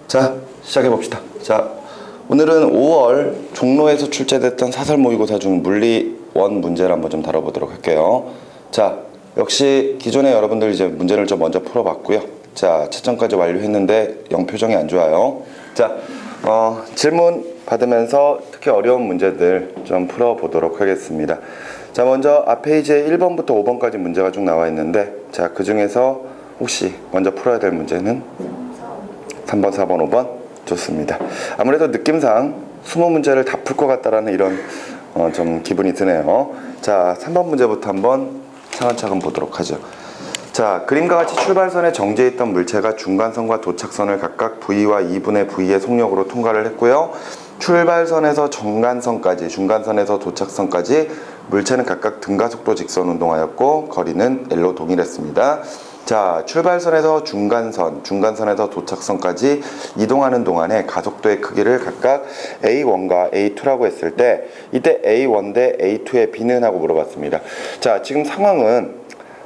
자, 시작해 봅시다. 자, 오늘은 5월 종로에서 출제됐던 사설 모의고사 중 물리 1 문제를 한번 좀 다뤄보도록 할게요. 자, 역시 기존에 여러분들 이제 문제를 좀 먼저 풀어봤고요. 자, 채점까지 완료했는데 영 표정이 안 좋아요. 자, 질문 받으면서 특히 어려운 문제들 좀 풀어보도록 하겠습니다. 자, 먼저 앞 페이지에 1번부터 5번까지 문제가 쭉 나와 있는데, 자, 그 중에서 혹시 먼저 풀어야 될 문제는 3번, 4번, 5번? 좋습니다. 아무래도 느낌상 20문제를 다 풀 것 같다라는 이런 좀 기분이 드네요. 자, 3번 문제부터 한번 차근차근 보도록 하죠. 자, 그림과 같이 출발선에 정지해 있던 물체가 중간선과 도착선을 각각 V와 2분의 V의 속력으로 통과를 했고요. 출발선에서 정간선까지, 중간선에서 도착선까지 물체는 각각 등가속도 직선 운동하였고 거리는 L로 동일했습니다. 자, 출발선에서 중간선, 중간선에서 도착선까지 이동하는 동안에 가속도의 크기를 각각 A1과 A2라고 했을 때 이때 A1 대 A2의 B는 하고 물어봤습니다. 자, 지금 상황은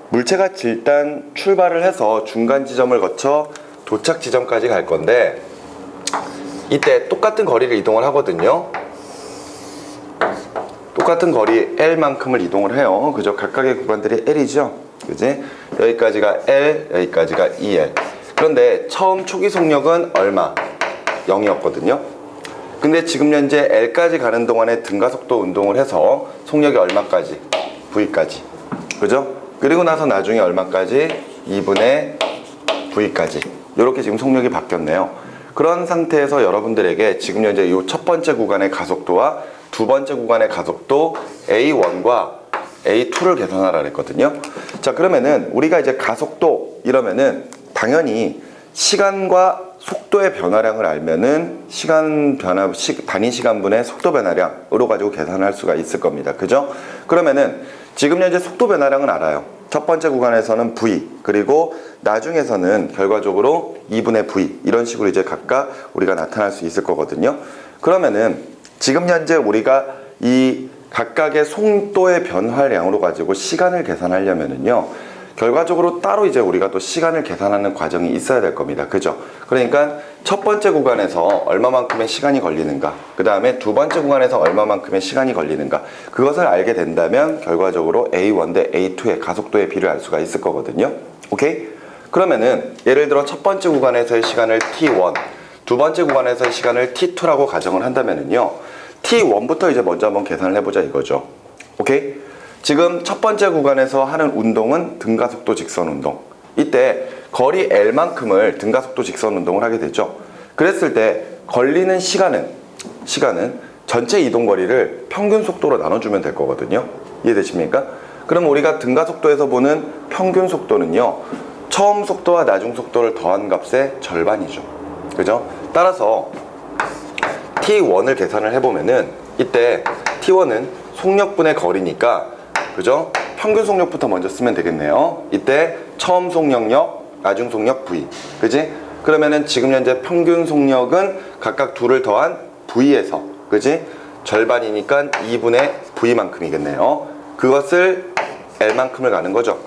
물체가 일단 출발을 해서 중간 지점을 거쳐 도착 지점까지 갈 건데 이때 똑같은 거리를 이동을 하거든요. 똑같은 거리 L만큼을 이동을 해요. 그죠? 각각의 구간들이 L이죠. 그지? 여기까지가 L, 여기까지가 2L. 그런데 처음 초기 속력은 얼마? 0이었거든요. 근데 지금 현재 L까지 가는 동안에 등가속도 운동을 해서 속력이 얼마까지? V까지. 그죠? 그리고 나서 나중에 얼마까지? 2분의 V까지. 이렇게 지금 속력이 바뀌었네요. 그런 상태에서 여러분들에게 지금 현재 이 첫 번째 구간의 가속도와 두 번째 구간의 가속도 A1과 A2를 계산하라 그랬거든요. 자, 그러면은 우리가 이제 가속도 이러면은 당연히 시간과 속도의 변화량을 알면은 시간 변화, 단위 시간분의 속도 변화량으로 가지고 계산할 수가 있을 겁니다. 그죠? 그러면은 지금 현재 속도 변화량은 알아요. 첫 번째 구간에서는 V, 그리고 나중에서는 결과적으로 2분의 V, 이런 식으로 이제 각각 우리가 나타날 수 있을 거거든요. 그러면은 지금 현재 우리가 이 각각의 속도의 변화량으로 가지고 시간을 계산하려면은요, 결과적으로 따로 이제 우리가 또 시간을 계산하는 과정이 있어야 될 겁니다. 그죠? 그러니까 첫 번째 구간에서 얼마만큼의 시간이 걸리는가, 그 다음에 두 번째 구간에서 얼마만큼의 시간이 걸리는가, 그것을 알게 된다면 결과적으로 A1 대 A2의 가속도의 비를 알 수가 있을 거거든요. 오케이? 그러면은 예를 들어 첫 번째 구간에서의 시간을 T1, 두 번째 구간에서의 시간을 T2라고 가정을 한다면은요, T1부터 이제 먼저 한번 계산을 해보자 이거죠. 오케이? 지금 첫 번째 구간에서 하는 운동은 등가속도 직선 운동. 이때 거리 L만큼을 등가속도 직선 운동을 하게 되죠. 그랬을 때 걸리는 시간은 전체 이동 거리를 평균 속도로 나눠주면 될 거거든요. 이해되십니까? 그럼 우리가 등가속도에서 보는 평균 속도는요, 처음 속도와 나중 속도를 더한 값의 절반이죠. 그죠? 따라서 T1을 계산을 해보면은 이때 T1은 속력분의 거리니까, 그죠? 평균 속력부터 먼저 쓰면 되겠네요. 이때 처음 속력력, 나중 속력 V. 그지? 그러면은 지금 현재 평균 속력은 각각 둘을 더한 V에서, 그지? 절반이니까 2분의 V만큼이겠네요. 그것을 L만큼을 가는 거죠.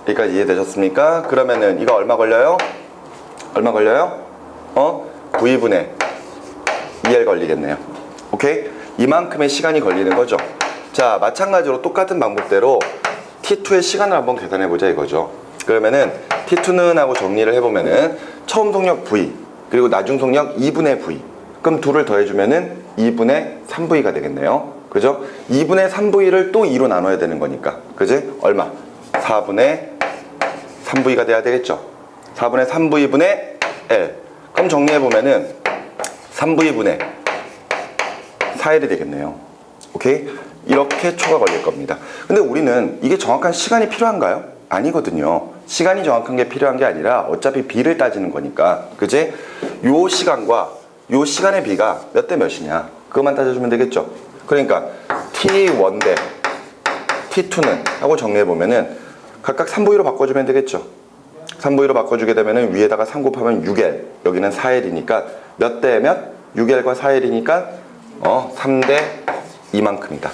여기까지 이해되셨습니까? 그러면은 이거 얼마 걸려요? 얼마 걸려요? V분의 2L 걸리겠네요. 오케이? 이만큼의 시간이 걸리는 거죠. 자, 마찬가지로 똑같은 방법대로 T2의 시간을 한번 계산해보자 이거죠. 그러면은 T2는 하고 정리를 해보면은 처음 속력 V, 그리고 나중 속력 2분의 V. 그럼 둘을 더해주면은 2분의 3V가 되겠네요. 그죠? 2분의 3V를 또 2로 나눠야 되는 거니까. 그지? 얼마? 4분의 3V가 돼야 되겠죠. 4분의 3V분의 L. 그럼 정리해보면은 3V분의 4L이 되겠네요. 오케이? 이렇게 초가 걸릴 겁니다. 근데 우리는 이게 정확한 시간이 필요한가요? 아니거든요. 시간이 정확한 게 필요한 게 아니라 어차피 비를 따지는 거니까. 그지? 요 시간과 요 시간의 비가 몇 대 몇이냐, 그것만 따져주면 되겠죠. 그러니까 T1 대 T2는 하고 정리해보면은 각각 3V로 바꿔주면 되겠죠. 3V로 바꿔주게 되면은 위에다가 3 곱하면 6L, 여기는 4L이니까 몇 대 몇? 6L과 4L이니까 3대 2만큼이다.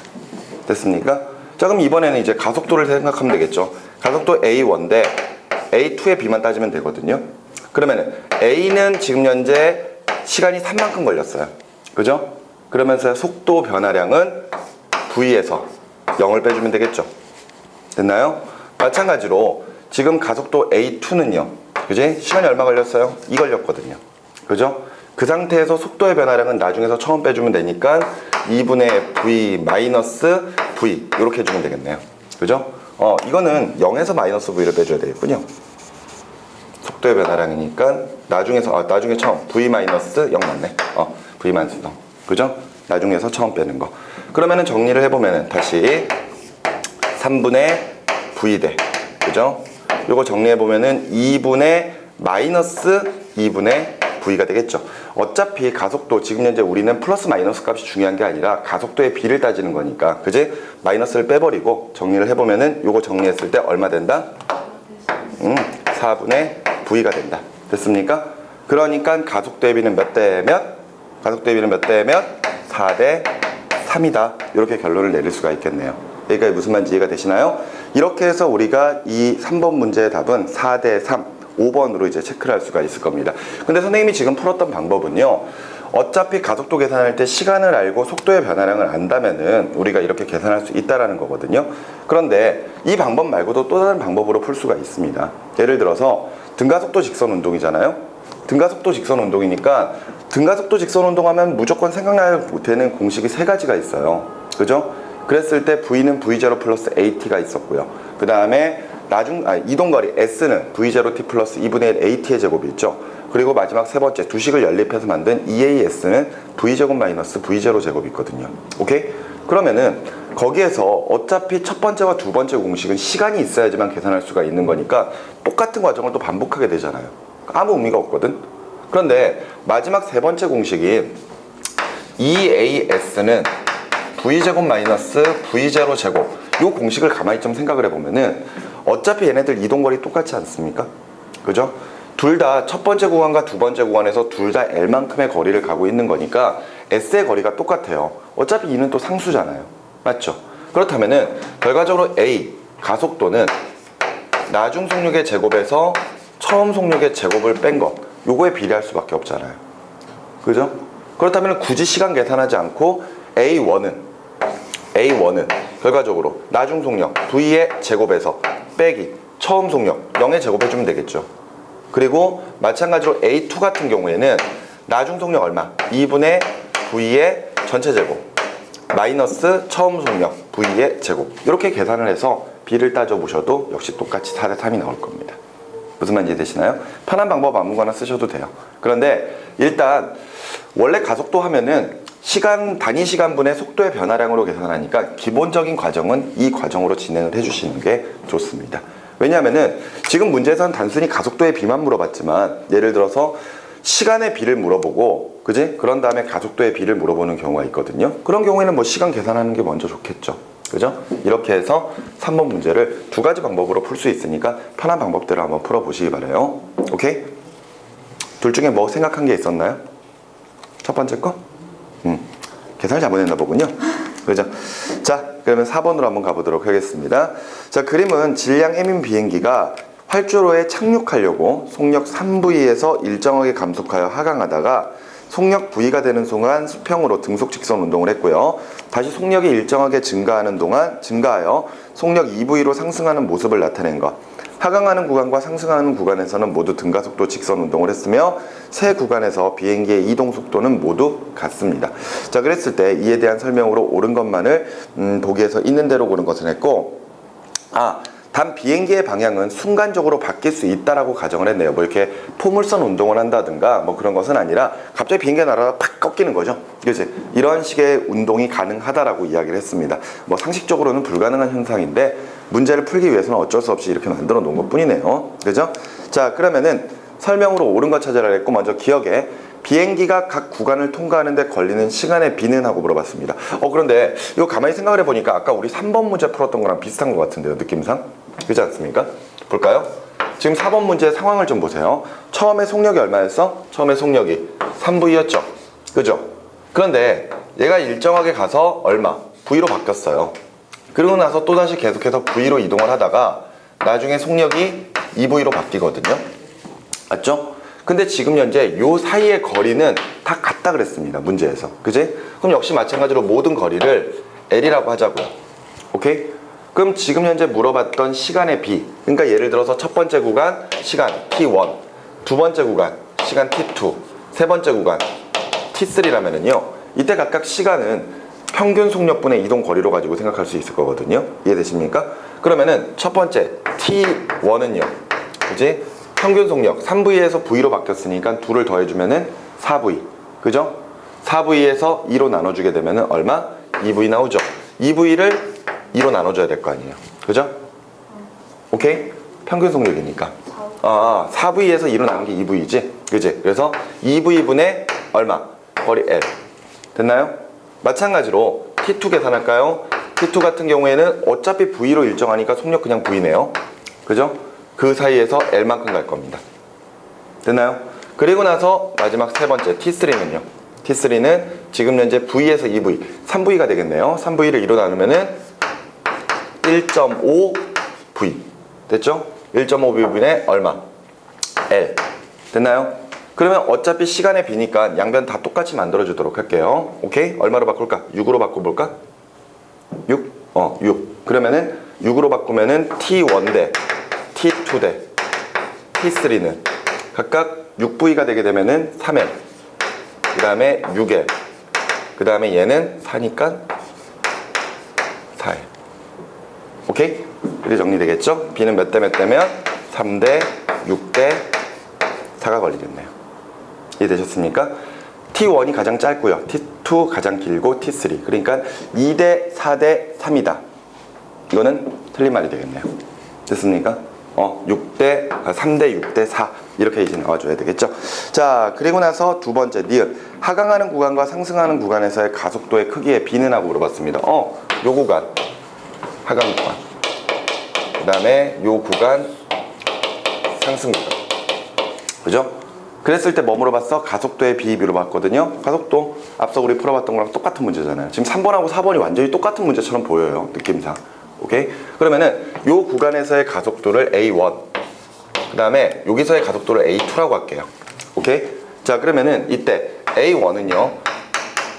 됐습니까? 자, 그럼 이번에는 이제 가속도를 생각하면 되겠죠. 가속도 A1 대 A2의 비만 따지면 되거든요. 그러면은 A는 지금 현재 시간이 3만큼 걸렸어요. 그죠? 그러면서 속도 변화량은 V에서 0을 빼주면 되겠죠. 됐나요? 마찬가지로 지금 가속도 A2는요. 그지? 시간이 얼마 걸렸어요? 2 걸렸거든요. 그죠? 그 상태에서 속도의 변화량은 나중에서 처음 빼주면 되니까 2분의 V 마이너스 V 이렇게 해주면 되겠네요. 그죠? 이거는 0에서 마이너스 V를 빼줘야 되겠군요. 속도의 변화량이니까 나중에 처음 V 마이너스 0 맞네. V 마이너스 0. 그죠? 나중에서 처음 빼는 거. 그러면은 정리를 해보면은 다시 3분의 V 대. 그죠? 요거 정리해보면은 2분의 마이너스 2분의 V가 되겠죠. 어차피 가속도 지금 현재 우리는 플러스 마이너스 값이 중요한 게 아니라 가속도의 비를 따지는 거니까 그지? 마이너스를 빼버리고 정리를 해보면은 요거 정리했을 때 얼마 된다? 4분의 V가 된다. 됐습니까? 그러니까 가속도의 비는 몇 대 몇? 가속도의 비는 몇 대 몇? 4대 3이다. 이렇게 결론을 내릴 수가 있겠네요. 여기까지 무슨 말인지 이해가 되시나요? 이렇게 해서 우리가 이 3번 문제의 답은 4대 3, 5번으로 이제 체크를 할 수가 있을 겁니다. 근데 선생님이 지금 풀었던 방법은요. 어차피 가속도 계산할 때 시간을 알고 속도의 변화량을 안다면은 우리가 이렇게 계산할 수 있다라는 거거든요. 그런데 이 방법 말고도 또 다른 방법으로 풀 수가 있습니다. 예를 들어서 등가속도 직선 운동이잖아요. 등가속도 직선 운동이니까 등가속도 직선 운동하면 무조건 생각나야 되는 공식이 3가지가 있어요. 그죠? 그랬을 때 V는 V0 플러스 AT가 있었고요. 그 다음에 이동거리 S는 V0T 플러스 2분의 1 AT의 제곱이 있죠. 그리고 마지막 세 번째 두식을 연립해서 만든 EAS는 V제곱 마이너스 V0 제곱이 있거든요. 오케이? 그러면은 거기에서 어차피 첫 번째와 두 번째 공식은 시간이 있어야지만 계산할 수가 있는 거니까 똑같은 과정을 또 반복하게 되잖아요. 아무 의미가 없거든. 그런데 마지막 세 번째 공식인 EAS는 V제곱 마이너스 V0 제곱 이 공식을 가만히 좀 생각을 해보면은 어차피 얘네들 이동거리 똑같지 않습니까? 그죠? 둘 다 첫 번째 구간과 두 번째 구간에서 둘 다 L만큼의 거리를 가고 있는 거니까 S의 거리가 똑같아요. 어차피 이는 또 상수잖아요. 맞죠? 그렇다면은 결과적으로 A 가속도는 나중 속력의 제곱에서 처음 속력의 제곱을 뺀 거 요거에 비례할 수밖에 없잖아요. 그죠? 그렇다면 굳이 시간 계산하지 않고 A1은 결과적으로 나중 속력 V의 제곱에서 빼기 처음 속력 0의 제곱해주면 되겠죠. 그리고 마찬가지로 A2 같은 경우에는 나중 속력 얼마? 2분의 V의 전체 제곱 마이너스 처음 속력 V의 제곱 이렇게 계산을 해서 B를 따져보셔도 역시 똑같이 4대 3이 나올 겁니다. 무슨 말인지 되시나요? 편한 방법 아무거나 쓰셔도 돼요. 그런데 일단 원래 가속도 하면은 단위 시간분의 속도의 변화량으로 계산하니까 기본적인 과정은 이 과정으로 진행을 해주시는 게 좋습니다. 왜냐하면은 지금 문제에서는 단순히 가속도의 비만 물어봤지만 예를 들어서 시간의 비를 물어보고 그지? 그런 다음에 가속도의 비를 물어보는 경우가 있거든요. 그런 경우에는 뭐 시간 계산하는 게 먼저 좋겠죠. 그죠? 이렇게 해서 3번 문제를 2가지 방법으로 풀 수 있으니까 편한 방법대로 한번 풀어보시기 바라요. 오케이? 둘 중에 뭐 생각한 게 있었나요? 첫 번째 거? 계산을 잘못했나 보군요. 그죠? 자, 그러면 4번으로 한번 가보도록 하겠습니다. 자, 그림은 질량 M인 비행기가 활주로에 착륙하려고 속력 3V에서 일정하게 감속하여 하강하다가 속력 V가 되는 순간 수평으로 등속 직선 운동을 했고요. 다시 속력이 일정하게 증가하여 속력 2V로 상승하는 모습을 나타낸 것. 하강하는 구간과 상승하는 구간에서는 모두 등가속도 직선 운동을 했으며 세 구간에서 비행기의 이동 속도는 모두 같습니다. 자, 그랬을 때 이에 대한 설명으로 옳은 것만을 보기에서 있는 대로 고른 것을 했고 단 비행기의 방향은 순간적으로 바뀔 수 있다라고 가정을 했네요. 뭐 이렇게 포물선 운동을 한다든가 뭐 그런 것은 아니라 갑자기 비행기가 날아가 팍 꺾이는 거죠. 그치? 이런 식의 운동이 가능하다라고 이야기를 했습니다. 뭐 상식적으로는 불가능한 현상인데 문제를 풀기 위해서는 어쩔 수 없이 이렇게 만들어 놓은 것 뿐이네요. 그죠? 자, 그러면은 설명으로 옳은 것 찾아라 했고 먼저 기억에 비행기가 각 구간을 통과하는데 걸리는 시간의 비는 하고 물어봤습니다. 그런데 이거 가만히 생각을 해보니까 아까 우리 3번 문제 풀었던 거랑 비슷한 것 같은데요, 느낌상? 그렇지 않습니까? 볼까요? 지금 4번 문제 상황을 좀 보세요. 처음에 속력이 얼마였어? 처음에 속력이 3V였죠? 그죠? 그런데 얘가 일정하게 가서 얼마? V로 바뀌었어요. 그러고 나서 또다시 계속해서 V로 이동을 하다가 나중에 속력이 2V로 바뀌거든요. 맞죠? 근데 지금 현재 요 사이의 거리는 같다 그랬습니다. 문제에서. 그지? 그럼 역시 마찬가지로 모든 거리를 L이라고 하자고요. 오케이? 그럼 지금 현재 물어봤던 시간의 B, 그러니까 예를 들어서 첫 번째 구간 시간 T1, 두 번째 구간 시간 T2, 세 번째 구간 T3라면은요, 이때 각각 시간은 평균 속력분의 이동 거리로 가지고 생각할 수 있을 거거든요. 이해되십니까? 그러면은 첫 번째 T1은요, 그지? 평균 속력 3V에서 V로 바뀌었으니까 2를 더해주면은 4V, 그죠? 4V에서 2로 나눠주게 되면은 얼마? 2V 나오죠. 2V를 2로 나눠줘야 될 거 아니에요, 그죠? 오케이? 평균 속력이니까 4V에서 2로 나눈 게 2V지, 그지? 그래서 2V분의 얼마? 거리 L. 됐나요? 마찬가지로 T2 계산할까요? T2 같은 경우에는 어차피 V로 일정하니까 속력 그냥 V네요, 그죠? 그 사이에서 L만큼 갈 겁니다. 됐나요? 그리고 나서 마지막 세 번째 T3는요, T3는 지금 현재 V에서 2V, 3V가 되겠네요. 3V를 2로 나누면은 1.5V. 됐죠? 1.5V분의 얼마? L. 됐나요? 그러면 어차피 시간의 B니까 양변 다 똑같이 만들어주도록 할게요. 오케이? 얼마로 바꿀까? 6으로 바꿔볼까? 6? 6. 그러면은 6으로 바꾸면은 T1 대 T2 대 T3는 각각 6V가 되게 되면은 3L, 그 다음에 6L, 그 다음에 얘는 4니까 4L. 오케이? 이렇게 정리되겠죠? B는 몇 대 몇 대면 3대 6대 4가 걸리겠네요. 이해되셨습니까? T1이 가장 짧고요, T2 가장 길고 T3, 그러니까 2대 4대 3이다. 이거는 틀린 말이 되겠네요. 됐습니까? 3대 6대 4 이렇게 이제 나와줘야 되겠죠. 자, 그리고 나서 두 번째 니은, 하강하는 구간과 상승하는 구간에서의 가속도의 크기의 B는 하고 물어봤습니다. 요 구간 하강 구간, 그 다음에 요 구간 상승 구간, 그죠? 그랬을 때 뭐 물어봤어? 가속도의 B 물어봤거든요. 가속도 앞서 우리 풀어봤던 거랑 똑같은 문제잖아요. 지금 3번하고 4번이 완전히 똑같은 문제처럼 보여요, 느낌상. 오케이? 그러면은 요 구간에서의 가속도를 A1, 그 다음에 여기서의 가속도를 A2라고 할게요. 오케이? 자, 그러면은 이때 A1은요,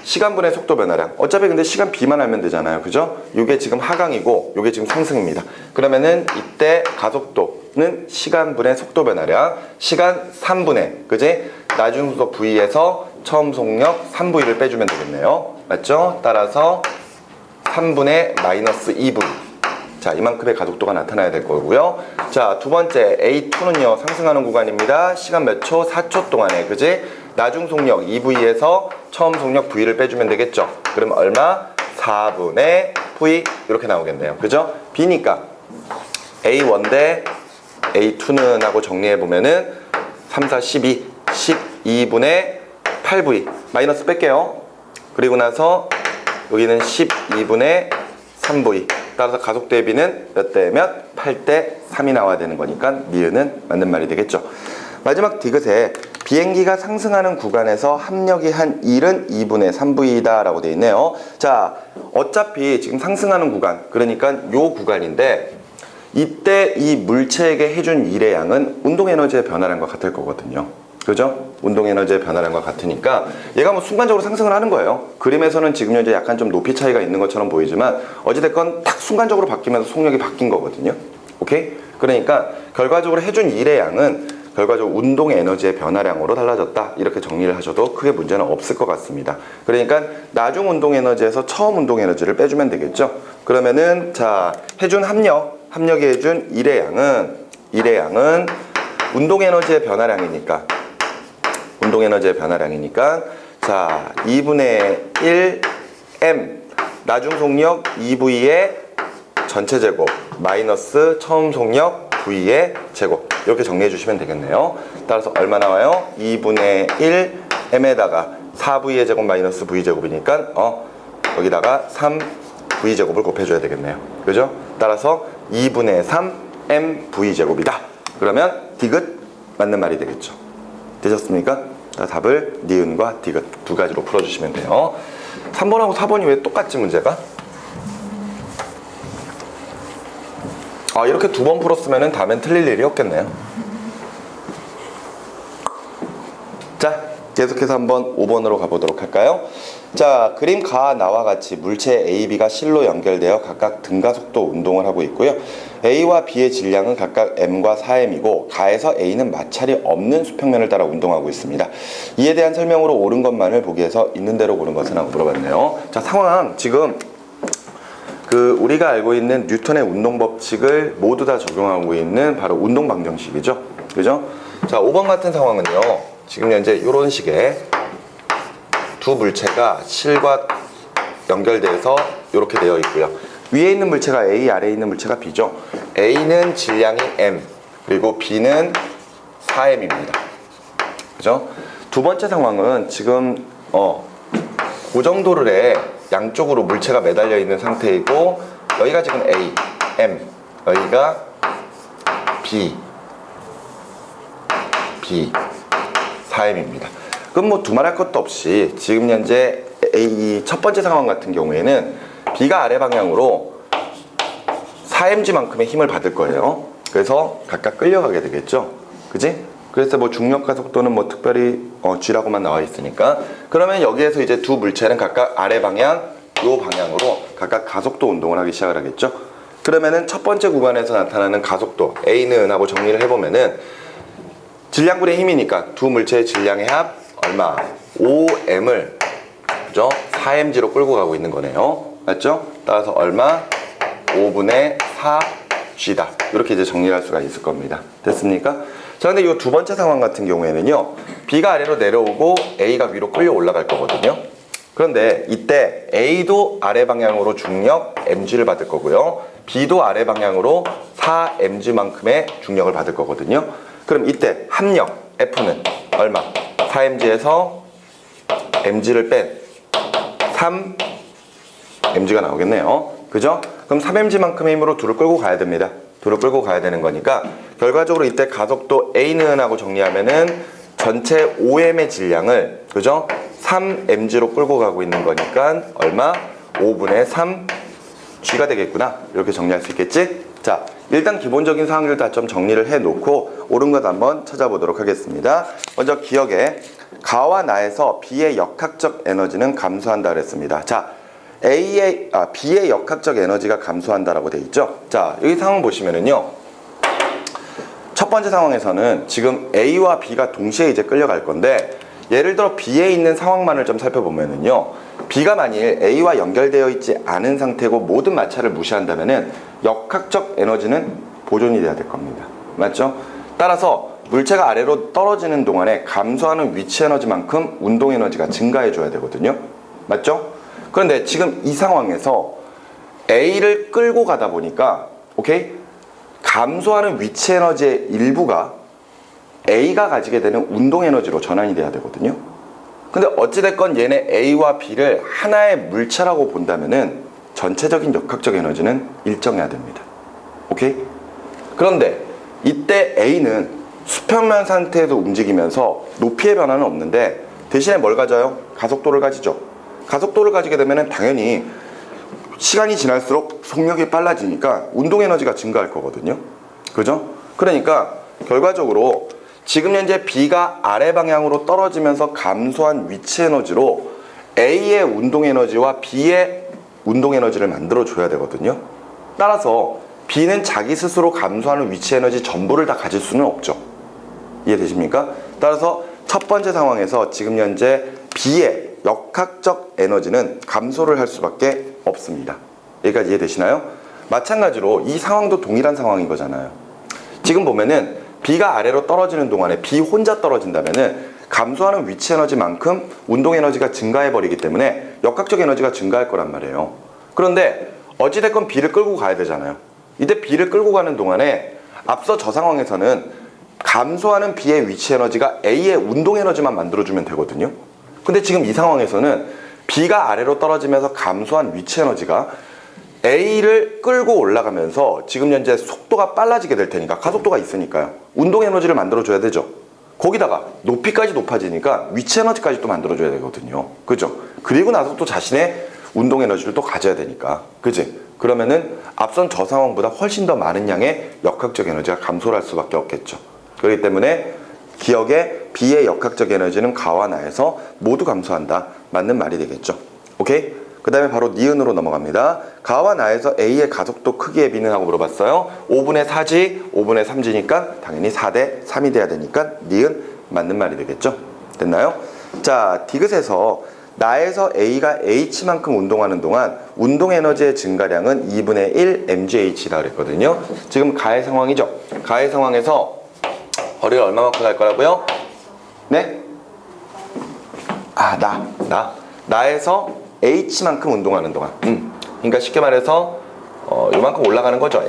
시간분의 속도 변화량. 어차피 근데 시간 B만 알면 되잖아요, 그죠? 요게 지금 하강이고 요게 지금 상승입니다. 그러면은 이때 가속도는 시간분의 속도 변화량, 시간 3분의, 그지? 나중 속도 V에서 처음 속력 3V를 빼주면 되겠네요. 맞죠? 따라서 3분의 마이너스 2V. 자, 이만큼의 가속도가 나타나야 될 거고요. 자, 두 번째 A2는요, 상승하는 구간입니다. 시간 몇 초? 4초 동안에, 그지? 나중 속력 2V에서 처음 속력 V를 빼주면 되겠죠. 그럼 얼마? 4분의 V 이렇게 나오겠네요, 그죠? B니까 A1 대 A2는 하고 정리해보면은 3, 4, 12, 12분의 8V 마이너스 뺄게요. 그리고 나서 여기는 12분의 3V. 따라서 가속도의 B는 몇 대 몇? 8대 3이 나와야 되는 거니까 니은은 맞는 말이 되겠죠. 마지막 디귿에 비행기가 상승하는 구간에서 합력이 한 1은 2분의 3V이다 라고 되어 있네요. 자, 어차피 지금 상승하는 구간, 그러니까 요 구간인데 이때 이 물체에게 해준 일의 양은 운동에너지의 변화량과 같을 거거든요, 그죠? 운동에너지의 변화량과 같으니까 얘가 뭐 순간적으로 상승을 하는 거예요. 그림에서는 지금 현재 약간 좀 높이 차이가 있는 것처럼 보이지만 어찌됐건 딱 순간적으로 바뀌면서 속력이 바뀐 거거든요. 오케이? 그러니까 결과적으로 해준 일의 양은 결과적으로 운동 에너지의 변화량으로 달라졌다, 이렇게 정리를 하셔도 크게 문제는 없을 것 같습니다. 그러니까 나중 운동 에너지에서 처음 운동 에너지를 빼주면 되겠죠. 그러면은 자, 해준 합력이 해준 일의 양은 운동 에너지의 변화량이니까 자, 2분의 1 M 나중 속력 2V의 전체 제곱 마이너스 처음 속력 V의 제곱, 이렇게 정리해 주시면 되겠네요. 따라서 얼마 나와요? 2분의 1 M에다가 4V의 제곱 마이너스 V제곱이니까 여기다가 3V제곱을 곱해줘야 되겠네요, 그죠? 따라서 2분의 3 MV제곱이다. 그러면 디귿 맞는 말이 되겠죠. 되셨습니까? 자, 답을 니은과 디귿 두 가지로 풀어주시면 돼요. 3번하고 4번이 왜 똑같지, 문제가? 이렇게 두 번 풀었으면 다음엔 틀릴 일이 없겠네요. 자, 계속해서 한번 5번으로 가보도록 할까요? 자, 그림 가와 나와 같이 물체 A, B가 실로 연결되어 각각 등가속도 운동을 하고 있고요. A와 B의 질량은 각각 M과 4M이고 가에서 A는 마찰이 없는 수평면을 따라 운동하고 있습니다. 이에 대한 설명으로 옳은 것만을 보기 위해서 있는 대로 고른 것은 하고 물어봤네요. 자, 상황 지금 우리가 알고 있는 뉴턴의 운동 법칙을 모두 다 적용하고 있는 바로 운동 방정식이죠. 그죠? 자, 5번 같은 상황은요. 지금 현재 이런 식의 두 물체가 실과 연결돼서 이렇게 되어 있고요. 위에 있는 물체가 A, 아래에 있는 물체가 B죠. A는 질량이 M, 그리고 B는 4M입니다. 그죠? 두 번째 상황은 지금 고정도를 해 양쪽으로 물체가 매달려 있는 상태이고 여기가 지금 A, M, 여기가 B, 4M입니다. 그럼 뭐 두말할 것도 없이 지금 현재 A 첫 번째 상황 같은 경우에는 B가 아래 방향으로 4mg만큼의 힘을 받을 거예요. 그래서 각각 끌려가게 되겠죠. 그지? 그래서 뭐 중력과 속도는 뭐 특별히 G라고만 나와 있으니까 그러면 여기에서 이제 두 물체는 각각 아래 방향, 요 방향으로 각각 가속도 운동을 하기 시작을 하겠죠. 그러면은 첫 번째 구간에서 나타나는 가속도 A는 하고 정리를 해보면은 질량분의 힘이니까 두 물체의 질량의 합 얼마? 5m을 그죠? 4mg로 끌고 가고 있는 거네요. 맞죠? 따라서 얼마? 5분의 4g다. 이렇게 이제 정리할 수가 있을 겁니다. 됐습니까? 자, 근데 이 두 번째 상황 같은 경우에는요. B가 아래로 내려오고 A가 위로 끌려 올라갈 거거든요. 그런데 이때 A도 아래 방향으로 중력 mg를 받을 거고요. B도 아래 방향으로 4mg만큼의 중력을 받을 거거든요. 그럼 이때 합력 F는 얼마? 4mg에서 mg를 뺀 3mg가 나오겠네요. 그죠? 그럼 3mg만큼의 힘으로 둘을 끌고 가야 됩니다. 둘을 끌고 가야 되는 거니까 결과적으로 이때 가속도 A는 하고 정리하면은 전체 5m의 질량을 그죠? 3mg로 끌고 가고 있는 거니까 얼마? 5분의 3g가 되겠구나. 이렇게 정리할 수 있겠지? 자, 일단 기본적인 사항들 다 좀 정리를 해 놓고 옳은 것 한번 찾아보도록 하겠습니다. 먼저 기억에 가와 나에서 B의 역학적 에너지는 감소한다 그랬습니다. 자, B의 역학적 에너지가 감소한다라고 돼 있죠. 자, 여기 상황 보시면은요. 첫 번째 상황에서는 지금 A와 B가 동시에 이제 끌려갈 건데 예를 들어 B에 있는 상황만을 좀 살펴보면은요. B가 만일 A와 연결되어 있지 않은 상태고 모든 마찰을 무시한다면은 역학적 에너지는 보존이 돼야 될 겁니다. 맞죠? 따라서 물체가 아래로 떨어지는 동안에 감소하는 위치 에너지만큼 운동 에너지가 증가해 줘야 되거든요. 맞죠? 그런데 지금 이 상황에서 A를 끌고 가다 보니까 오케이? 감소하는 위치 에너지의 일부가 A가 가지게 되는 운동 에너지로 전환이 돼야 되거든요. 근데 어찌됐건 얘네 A와 B를 하나의 물체라고 본다면은 전체적인 역학적 에너지는 일정해야 됩니다. 오케이? 그런데 이때 A는 수평면 상태에서 움직이면서 높이의 변화는 없는데 대신에 뭘 가져요? 가속도를 가지죠. 가속도를 가지게 되면 당연히 시간이 지날수록 속력이 빨라지니까 운동 에너지가 증가할 거거든요. 그죠? 그러니까 결과적으로 지금 현재 B가 아래 방향으로 떨어지면서 감소한 위치 에너지로 A의 운동 에너지와 B의 운동 에너지를 만들어 줘야 되거든요. 따라서 B는 자기 스스로 감소하는 위치 에너지 전부를 다 가질 수는 없죠. 이해되십니까? 따라서 첫 번째 상황에서 지금 현재 B의 역학적 에너지는 감소를 할 수밖에 없습니다. 여기까지 이해되시나요? 마찬가지로 이 상황도 동일한 상황인 거잖아요. 지금 보면은 B가 아래로 떨어지는 동안에 B 혼자 떨어진다면은 감소하는 위치 에너지만큼 운동 에너지가 증가해 버리기 때문에 역학적 에너지가 증가할 거란 말이에요. 그런데 어찌됐건 B를 끌고 가야 되잖아요. 이때 B를 끌고 가는 동안에 앞서 저 상황에서는 감소하는 B의 위치 에너지가 A의 운동 에너지만 만들어주면 되거든요. 근데 지금 이 상황에서는 B가 아래로 떨어지면서 감소한 위치 에너지가 A를 끌고 올라가면서 지금 현재 속도가 빨라지게 될 테니까 가속도가 있으니까요. 운동 에너지를 만들어줘야 되죠. 거기다가 높이까지 높아지니까 위치 에너지까지 또 만들어줘야 되거든요. 그죠? 그리고 나서 또 자신의 운동 에너지를 또 가져야 되니까. 그지? 그러면은 앞선 저 상황보다 훨씬 더 많은 양의 역학적 에너지가 감소를 할 수밖에 없겠죠. 그렇기 때문에 기억에 B의 역학적 에너지는 가와 나에서 모두 감소한다. 맞는 말이 되겠죠. 오케이? 그 다음에 바로 니은으로 넘어갑니다. 가와 나에서 A의 가속도 크기의 비는 하고 물어봤어요. 5분의 4지, 5분의 3지니까 당연히 4대 3이 돼야 되니까 니은 맞는 말이 되겠죠. 됐나요? 자, 디귿에서 나에서 A가 H만큼 운동하는 동안 운동 에너지의 증가량은 2분의 1 mgh다 그랬거든요. 지금 가의 상황이죠. 가의 상황에서 거리를 얼마만큼 갈 거라고요? 네? 나에서 H만큼 운동하는 동안. 그러니까 쉽게 말해서 요만큼 올라가는 거죠.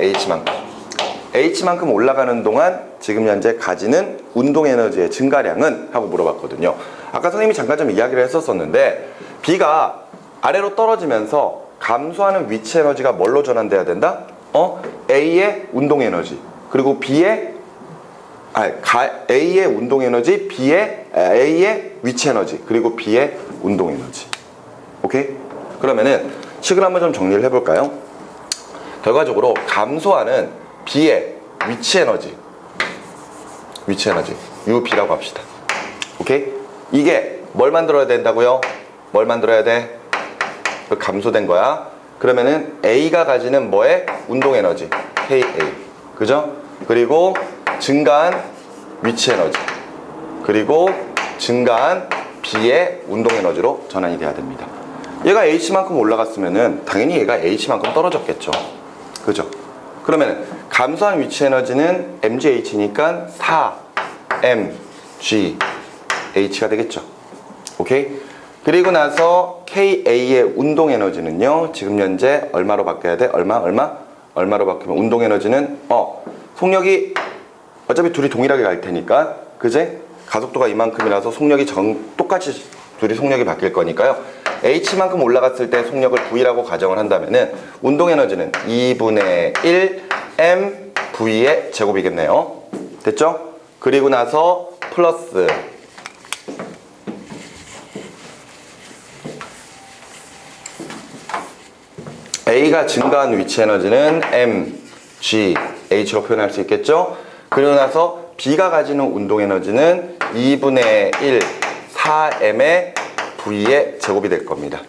H만큼 올라가는 동안 지금 현재 가지는 운동 에너지의 증가량은 하고 물어봤거든요. 아까 선생님이 잠깐 좀 이야기를 했었는데 B가 아래로 떨어지면서 감소하는 위치 에너지가 뭘로 전환돼야 된다? A의 운동 에너지 그리고 A의 운동 에너지, A의 위치 에너지 그리고 B의 운동 에너지. 오케이? 그러면은 식을 한번 좀 정리를 해볼까요? 결과적으로 감소하는 B의 위치 에너지 UB라고 합시다. 오케이? 이게 뭘 만들어야 된다고요? 뭘 만들어야 돼? 감소된 거야. 그러면은 A가 가지는 뭐의 운동 에너지? KA. 그죠? 그리고 증가한 위치 에너지. 그리고 증가한 B의 운동 에너지로 전환이 돼야 됩니다. 얘가 H만큼 올라갔으면은 당연히 얘가 H만큼 떨어졌겠죠. 그죠? 그러면 감소한 위치 에너지는 mgh니까 4mgh가 되겠죠. 오케이? 그리고 나서 KA의 운동 에너지는요. 지금 현재 얼마로 바뀌어야 돼? 얼마로 바뀌면 운동 에너지는 속력이 어차피 둘이 동일하게 갈 테니까 그제? 가속도가 이만큼이라서 속력이 똑같이 둘이 속력이 바뀔 거니까요. H만큼 올라갔을 때 속력을 V라고 가정을 한다면은 운동 에너지는 2분의 1 mV의 제곱이겠네요. 됐죠? 그리고 나서 플러스 A가 증가한 위치 에너지는 mgh로 표현할 수 있겠죠? 그리고 나서 B가 가지는 운동 에너지는 2분의 1 4m의 V의 제곱이 될 겁니다.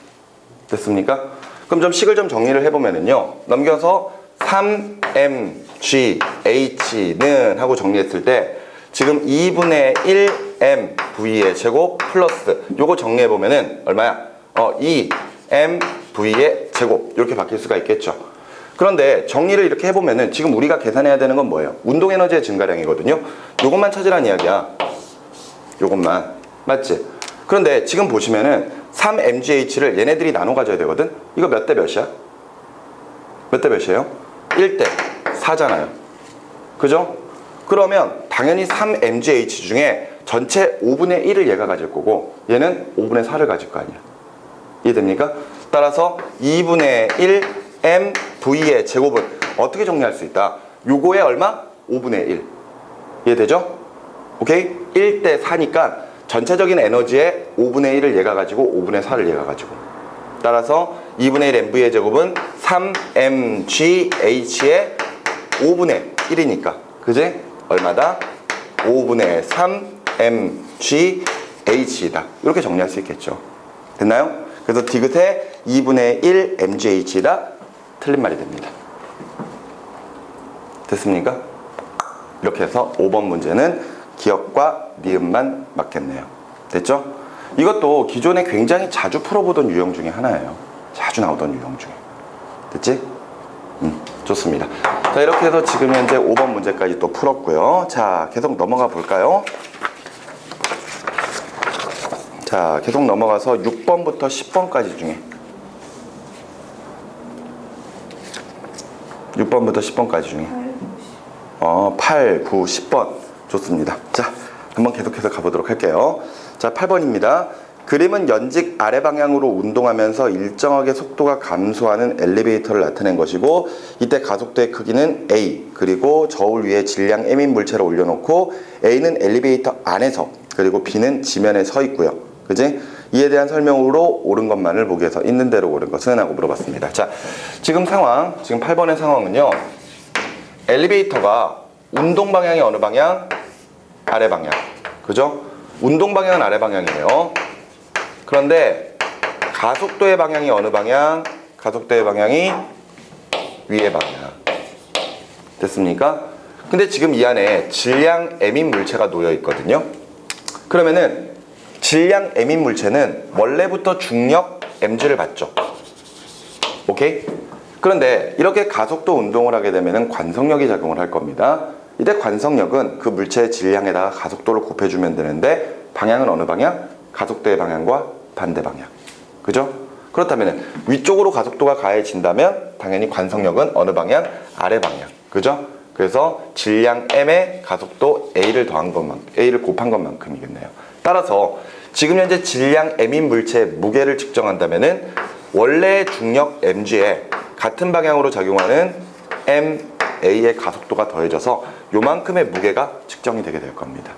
됐습니까? 그럼 좀 식을 좀 정리를 해보면은요. 넘겨서 3mgh는 하고 정리했을 때 지금 2분의 1mV의 제곱 플러스 요거 정리해보면은 얼마야? 2mV의 제곱 이렇게 바뀔 수가 있겠죠. 그런데 정리를 이렇게 해보면은 지금 우리가 계산해야 되는 건 뭐예요? 운동 에너지의 증가량이거든요. 요것만 찾으란 이야기야. 요것만. 맞지? 그런데 지금 보시면은 3mgh를 얘네들이 나눠 가져야 되거든? 이거 몇 대 몇이야? 몇 대 몇이에요? 1대 4잖아요. 그죠? 그러면 당연히 3mgh 중에 전체 5분의 1을 얘가 가질 거고 얘는 5분의 4를 가질 거 아니야. 이해됩니까? 따라서 2분의 1 mv의 제곱은 어떻게 정리할 수 있다? 요거의 얼마? 5분의 1. 이해되죠? 오케이? 1대 4니까 전체적인 에너지의 5분의 1을 얘가 가지고 5분의 4를 얘가 가지고 따라서 2분의 1 mv의 제곱은 3mgh의 5분의 1이니까 그지? 얼마다? 5분의 3mgh이다. 이렇게 정리할 수 있겠죠. 됐나요? 그래서 디귿의 2분의 1 mgh다. 틀린 말이 됩니다. 됐습니까? 이렇게 해서 5번 문제는 기억과 니은만 맞겠네요. 됐죠? 이것도 기존에 굉장히 자주 풀어보던 유형 중에 하나예요. 자주 나오던 유형 중에. 됐지? 좋습니다. 자, 이렇게 해서 지금 현재 5번 문제까지 또 풀었고요. 자, 계속 넘어가 볼까요? 자, 계속 넘어가서 6번부터 10번까지 중에 6번부터 10번까지 중에 8, 9, 10번 좋습니다. 자, 한번 계속해서 가보도록 할게요. 자, 8번입니다. 그림은 연직 아래 방향으로 운동하면서 일정하게 속도가 감소하는 엘리베이터를 나타낸 것이고 이때 가속도의 크기는 A 그리고 저울 위에 질량 M인 물체를 올려놓고 A는 엘리베이터 안에서 그리고 B는 지면에 서 있고요. 그지? 이에 대한 설명으로 옳은 것만을 보기 위해서 있는 대로 옳은 것은 하고 물어봤습니다. 자, 지금 상황, 지금 8번의 상황은요. 엘리베이터가 운동 방향이 어느 방향? 아래 방향. 그죠? 운동 방향은 아래 방향이에요. 그런데 가속도의 방향이 어느 방향? 가속도의 방향이 위의 방향. 됐습니까? 근데 지금 이 안에 질량 M인 물체가 놓여 있거든요. 그러면은 질량 M인 물체는 원래부터 중력 mg를 받죠. 오케이? 그런데 이렇게 가속도 운동을 하게 되면은 관성력이 작용을 할 겁니다. 이때 관성력은 그 물체의 질량에다가 가속도를 곱해주면 되는데 방향은 어느 방향? 가속도의 방향과 반대 방향. 그죠? 그렇다면 위쪽으로 가속도가 가해진다면 당연히 관성력은 어느 방향? 아래 방향. 그죠? 그래서 질량 m에 가속도 a를 더한 것만큼, a를 곱한 것만큼이겠네요. 따라서 지금 현재 질량 m인 물체의 무게를 측정한다면은 원래 중력 mg에 같은 방향으로 작용하는 ma의 가속도가 더해져서 요만큼의 무게가 측정이 되게 될 겁니다.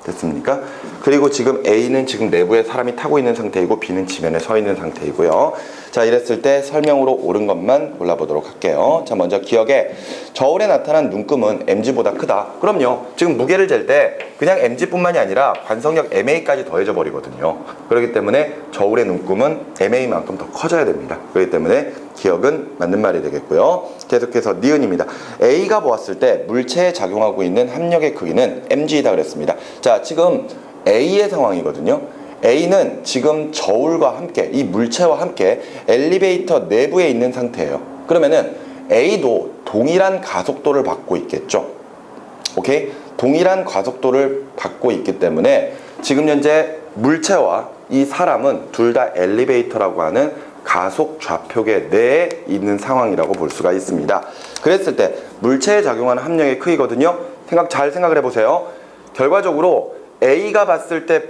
됐습니까? 그리고 지금 A는 지금 내부에 사람이 타고 있는 상태이고 B는 지면에 서 있는 상태이고요. 자, 이랬을 때 설명으로 옳은 것만 골라보도록 할게요. 자, 먼저 기억에 저울에 나타난 눈금은 mg보다 크다. 그럼요. 지금 무게를 잴 때 그냥 mg뿐만이 아니라 관성력 ma까지 더해져 버리거든요. 그렇기 때문에 저울의 눈금은 ma만큼 더 커져야 됩니다. 그렇기 때문에 기억은 맞는 말이 되겠고요. 계속해서 니은입니다. A가 보았을 때 물체에 작용하고 있는 합력의 크기는 mg이다 그랬습니다. 자, 지금 A의 상황이거든요. A는 지금 저울과 함께, 이 물체와 함께 엘리베이터 내부에 있는 상태예요. 그러면은 A도 동일한 가속도를 받고 있겠죠. 오케이? 동일한 가속도를 받고 있기 때문에 지금 현재 물체와 이 사람은 둘 다 엘리베이터라고 하는 가속 좌표계 내에 있는 상황이라고 볼 수가 있습니다. 그랬을 때 물체에 작용하는 합력의 크기거든요. 잘 생각을 해보세요. 결과적으로 A가 봤을 때,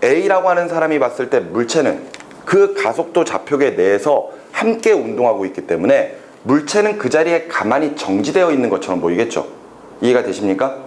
A라고 하는 사람이 봤을 때 물체는 그 가속도 좌표계 내에서 함께 운동하고 있기 때문에 물체는 그 자리에 가만히 정지되어 있는 것처럼 보이겠죠. 이해가 되십니까?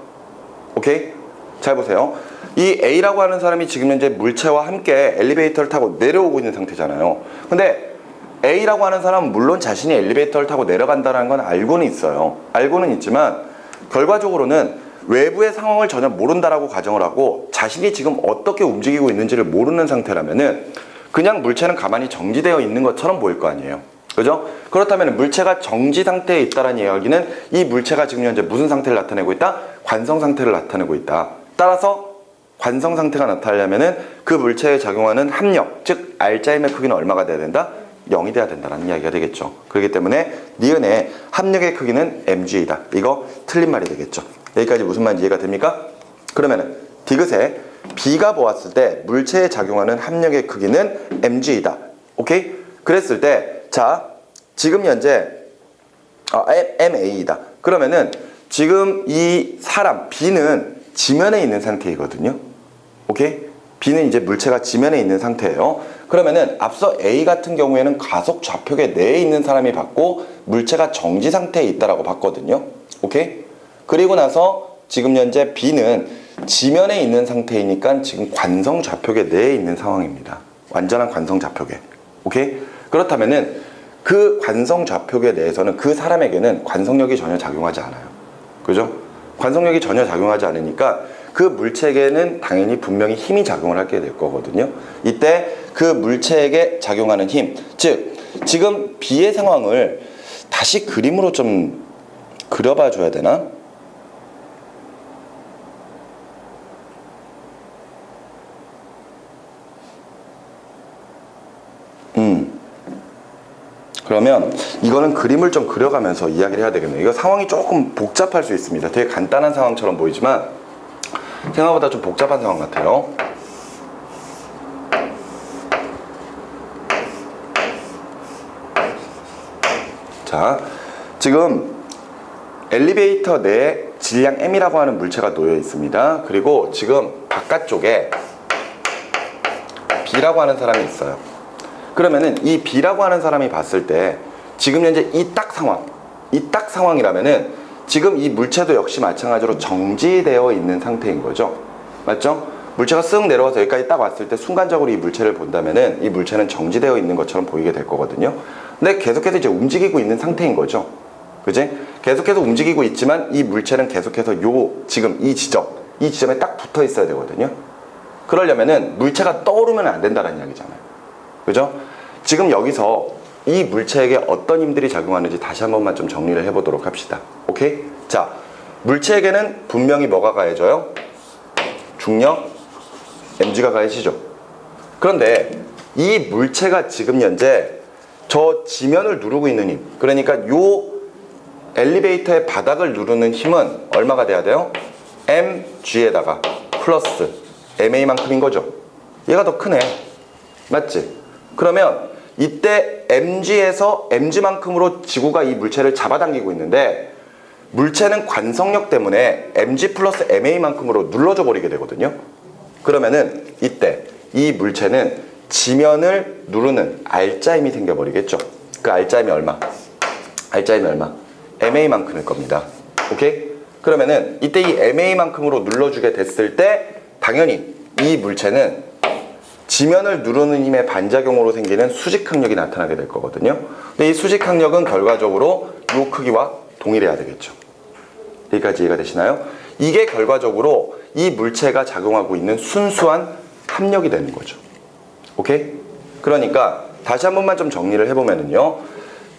오케이? 잘 보세요. 이 A라고 하는 사람이 지금 현재 물체와 함께 엘리베이터를 타고 내려오고 있는 상태잖아요. 근데 A라고 하는 사람은 물론 자신이 엘리베이터를 타고 내려간다는 건 알고는 있어요. 알고는 있지만 결과적으로는 외부의 상황을 전혀 모른다라고 가정을 하고 자신이 지금 어떻게 움직이고 있는지를 모르는 상태라면은 그냥 물체는 가만히 정지되어 있는 것처럼 보일 거 아니에요. 그죠? 그렇다면 물체가 정지 상태에 있다는 이야기는 이 물체가 지금 현재 무슨 상태를 나타내고 있다? 관성 상태를 나타내고 있다. 따라서 관성 상태가 나타나려면은 그 물체에 작용하는 합력, 즉 알자임의 크기는 얼마가 돼야 된다? 0이 돼야 된다는 이야기가 되겠죠. 그렇기 때문에 니은의 합력의 크기는 mg이다. 이거 틀린 말이 되겠죠. 여기까지 무슨 말인지 이해가 됩니까? 그러면은 디귿에 B가 보았을 때 물체에 작용하는 합력의 크기는 mg이다. 오케이? 그랬을 때 자, 지금 현재 ma이다. 그러면은 지금 이 사람 B는 지면에 있는 상태이거든요. 오케이? B는 이제 물체가 지면에 있는 상태예요. 그러면은 앞서 A 같은 경우에는 가속 좌표계 내에 있는 사람이 봤고 물체가 정지 상태에 있다라고 봤거든요. 오케이? 그리고 나서 지금 현재 B는 지면에 있는 상태이니까 지금 관성 좌표계 내에 있는 상황입니다. 완전한 관성 좌표계. 오케이? 그렇다면은 그 관성 좌표계 내에서는 그 사람에게는 관성력이 전혀 작용하지 않아요. 그죠? 관성력이 전혀 작용하지 않으니까 그 물체에게는 당연히 분명히 힘이 작용을 하게 될 거거든요. 이때 그 물체에게 작용하는 힘, 즉 지금 B의 상황을 다시 그림으로 좀 그려봐 줘야 되나? 그러면 이거는 그림을 좀 그려가면서 이야기를 해야 되겠네요. 이거 상황이 조금 복잡할 수 있습니다. 되게 간단한 상황처럼 보이지만 생각보다 좀 복잡한 상황 같아요. 자, 지금 엘리베이터 내에 질량 m이라고 하는 물체가 놓여 있습니다. 그리고 지금 바깥쪽에 B라고 하는 사람이 있어요. 그러면은 이 B라고 하는 사람이 봤을 때 지금 현재 이 딱 상황이라면은 지금 이 물체도 역시 마찬가지로 정지되어 있는 상태인 거죠. 맞죠? 물체가 쓱 내려와서 여기까지 딱 왔을 때 순간적으로 이 물체를 본다면은 이 물체는 정지되어 있는 것처럼 보이게 될 거거든요. 근데 계속해서 이제 움직이고 있는 상태인 거죠. 그지? 계속해서 움직이고 있지만 이 물체는 계속해서 지금 이 지점에 딱 붙어 있어야 되거든요. 그러려면은 물체가 떠오르면 안 된다는 이야기잖아요. 그죠? 지금 여기서 이 물체에게 어떤 힘들이 작용하는지 다시 한 번만 좀 정리를 해보도록 합시다. 오케이? 자, 물체에게는 분명히 뭐가 가해져요? 중력, mg가 가해지죠. 그런데 이 물체가 지금 현재 저 지면을 누르고 있는 힘, 그러니까 요 엘리베이터의 바닥을 누르는 힘은 얼마가 돼야 돼요? mg에다가 플러스 ma만큼인 거죠. 얘가 더 크네. 맞지? 그러면 이때 mg에서 mg만큼으로 지구가 이 물체를 잡아당기고 있는데 물체는 관성력 때문에 mg 플러스 ma만큼으로 눌러져 버리게 되거든요. 그러면은 이때 이 물체는 지면을 누르는 알짜 힘이 생겨버리겠죠. 그 알짜 힘이 얼마? 알짜 힘이 얼마? ma만큼일 겁니다. 오케이? 그러면은 이때 이 ma만큼으로 눌러주게 됐을 때 당연히 이 물체는 지면을 누르는 힘의 반작용으로 생기는 수직항력이 나타나게 될 거거든요. 근데 이 수직항력은 결과적으로 이 크기와 동일해야 되겠죠. 여기까지 이해가 되시나요? 이게 결과적으로 이 물체가 작용하고 있는 순수한 합력이 되는 거죠. 오케이? 그러니까 다시 한 번만 좀 정리를 해보면은요,